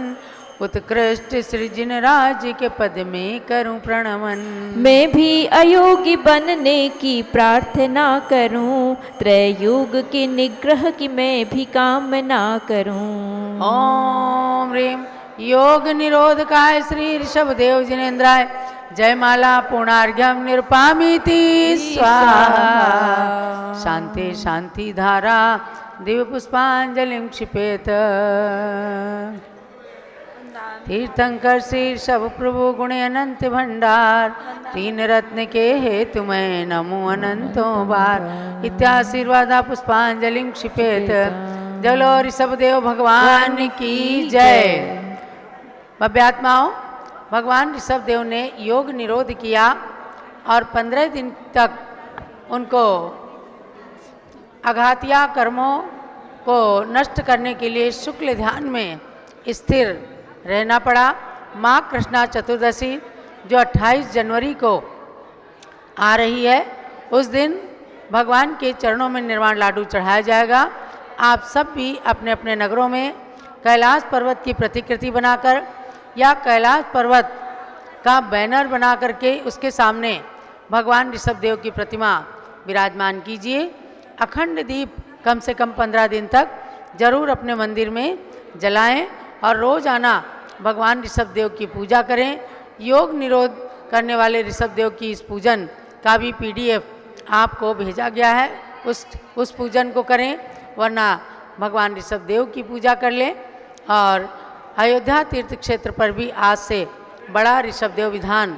उत्कृष्ट सृजन राज के पद में करूं प्रणमन। मैं भी अयोगी बनने की प्रार्थना करूं, त्रैयुग के निग्रह की मैं भी कामना करूं। ओम ह्रीं योग निरोधकाय श्री ऋषभदेव जिनेन्द्राय जयमाला पूर्णार्घ्यम निरुपामिति स्वाहा। शांति शांति धारा दिव्य पुष्पांजलिं क्षिपेत। तीर्थंकर श्री ऋषभ प्रभु गुण अनंत भंडार। तीन रत्न के हेतु मैं नमो अनंतों बार। इत्याशीर्वादा पुष्पांजलिं क्षिपेत। जलो ऋषभदेव भगवान की जय। भव्यात्माओं, भगवान ऋषभदेव ने योग निरोध किया और 15 दिन तक उनको अघातिया कर्मों को नष्ट करने के लिए शुक्ल ध्यान में स्थिर रहना पड़ा। माँ कृष्णा चतुर्दशी जो 28 जनवरी को आ रही है, उस दिन भगवान के चरणों में निर्वाण लाडू चढ़ाया जाएगा। आप सब भी अपने अपने नगरों में कैलाश पर्वत की प्रतिकृति बनाकर या कैलाश पर्वत का बैनर बना करके उसके सामने भगवान ऋषभदेव की प्रतिमा विराजमान कीजिए। अखंड दीप कम से कम 15 दिन तक जरूर अपने मंदिर में जलाएं और रोज़ाना भगवान ऋषभदेव की पूजा करें। योग निरोध करने वाले ऋषभदेव की इस पूजन का भी PDF आपको भेजा गया है, उस पूजन को करें, वरना भगवान ऋषभदेव की पूजा कर लें। और अयोध्या तीर्थ क्षेत्र पर भी आज से बड़ा ऋषभदेव विधान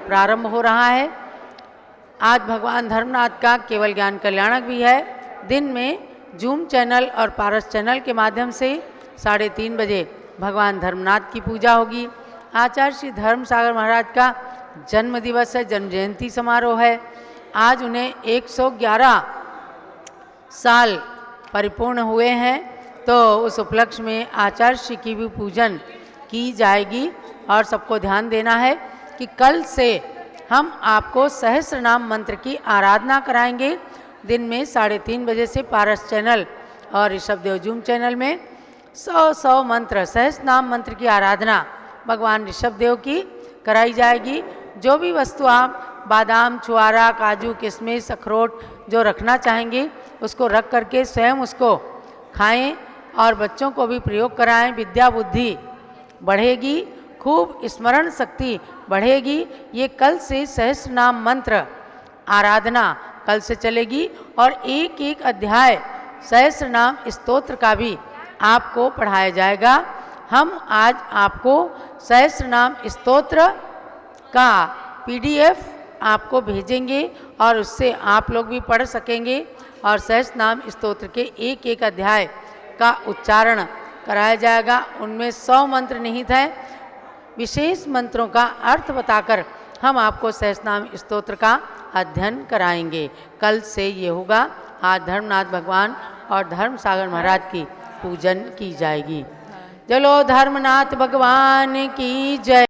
प्रारंभ हो रहा है। आज भगवान धर्मनाथ का केवल ज्ञान कल्याणक भी है। दिन में जूम चैनल और पारस चैनल के माध्यम से 3:30 बजे भगवान धर्मनाथ की पूजा होगी। आचार्य श्री धर्मसागर महाराज का जन्म दिवस है, जन्म जयंती समारोह है। आज उन्हें 111 साल परिपूर्ण हुए हैं, तो उस उपलक्ष्य में आचार्य श्री की भी पूजन की जाएगी। और सबको ध्यान देना है कि कल से हम आपको सहस्र नाम मंत्र की आराधना कराएंगे। दिन में 3:30 बजे से पारस चैनल और ऋषभदेव जूम चैनल में 100 मंत्र सहस्र नाम मंत्र की आराधना भगवान ऋषभदेव की कराई जाएगी। जो भी वस्तु आप बादाम, छुआरा, काजू, किशमिश, अखरोट जो रखना चाहेंगे उसको रख करके स्वयं उसको खाएं और बच्चों को भी प्रयोग कराएं। विद्या बुद्धि बढ़ेगी, खूब स्मरण शक्ति बढ़ेगी। ये कल से सहस्र नाम मंत्र आराधना कल से चलेगी और एक एक अध्याय सहस्त्र नाम स्तोत्र का भी आपको पढ़ाया जाएगा। हम आज आपको सहस्त्र नाम स्तोत्र का PDF आपको भेजेंगे और उससे आप लोग भी पढ़ सकेंगे और सहस्त्र नाम स्तोत्र के एक एक अध्याय का उच्चारण कराया जाएगा। उनमें 100 मंत्र निहित हैं। विशेष मंत्रों का अर्थ बताकर हम आपको सहस्त्र नाम स्तोत्र का अध्ययन कराएंगे। कल से ये होगा। आज धर्मनाथ भगवान और धर्म सागर महाराज की पूजन की जाएगी। चलो धर्मनाथ भगवान की जय।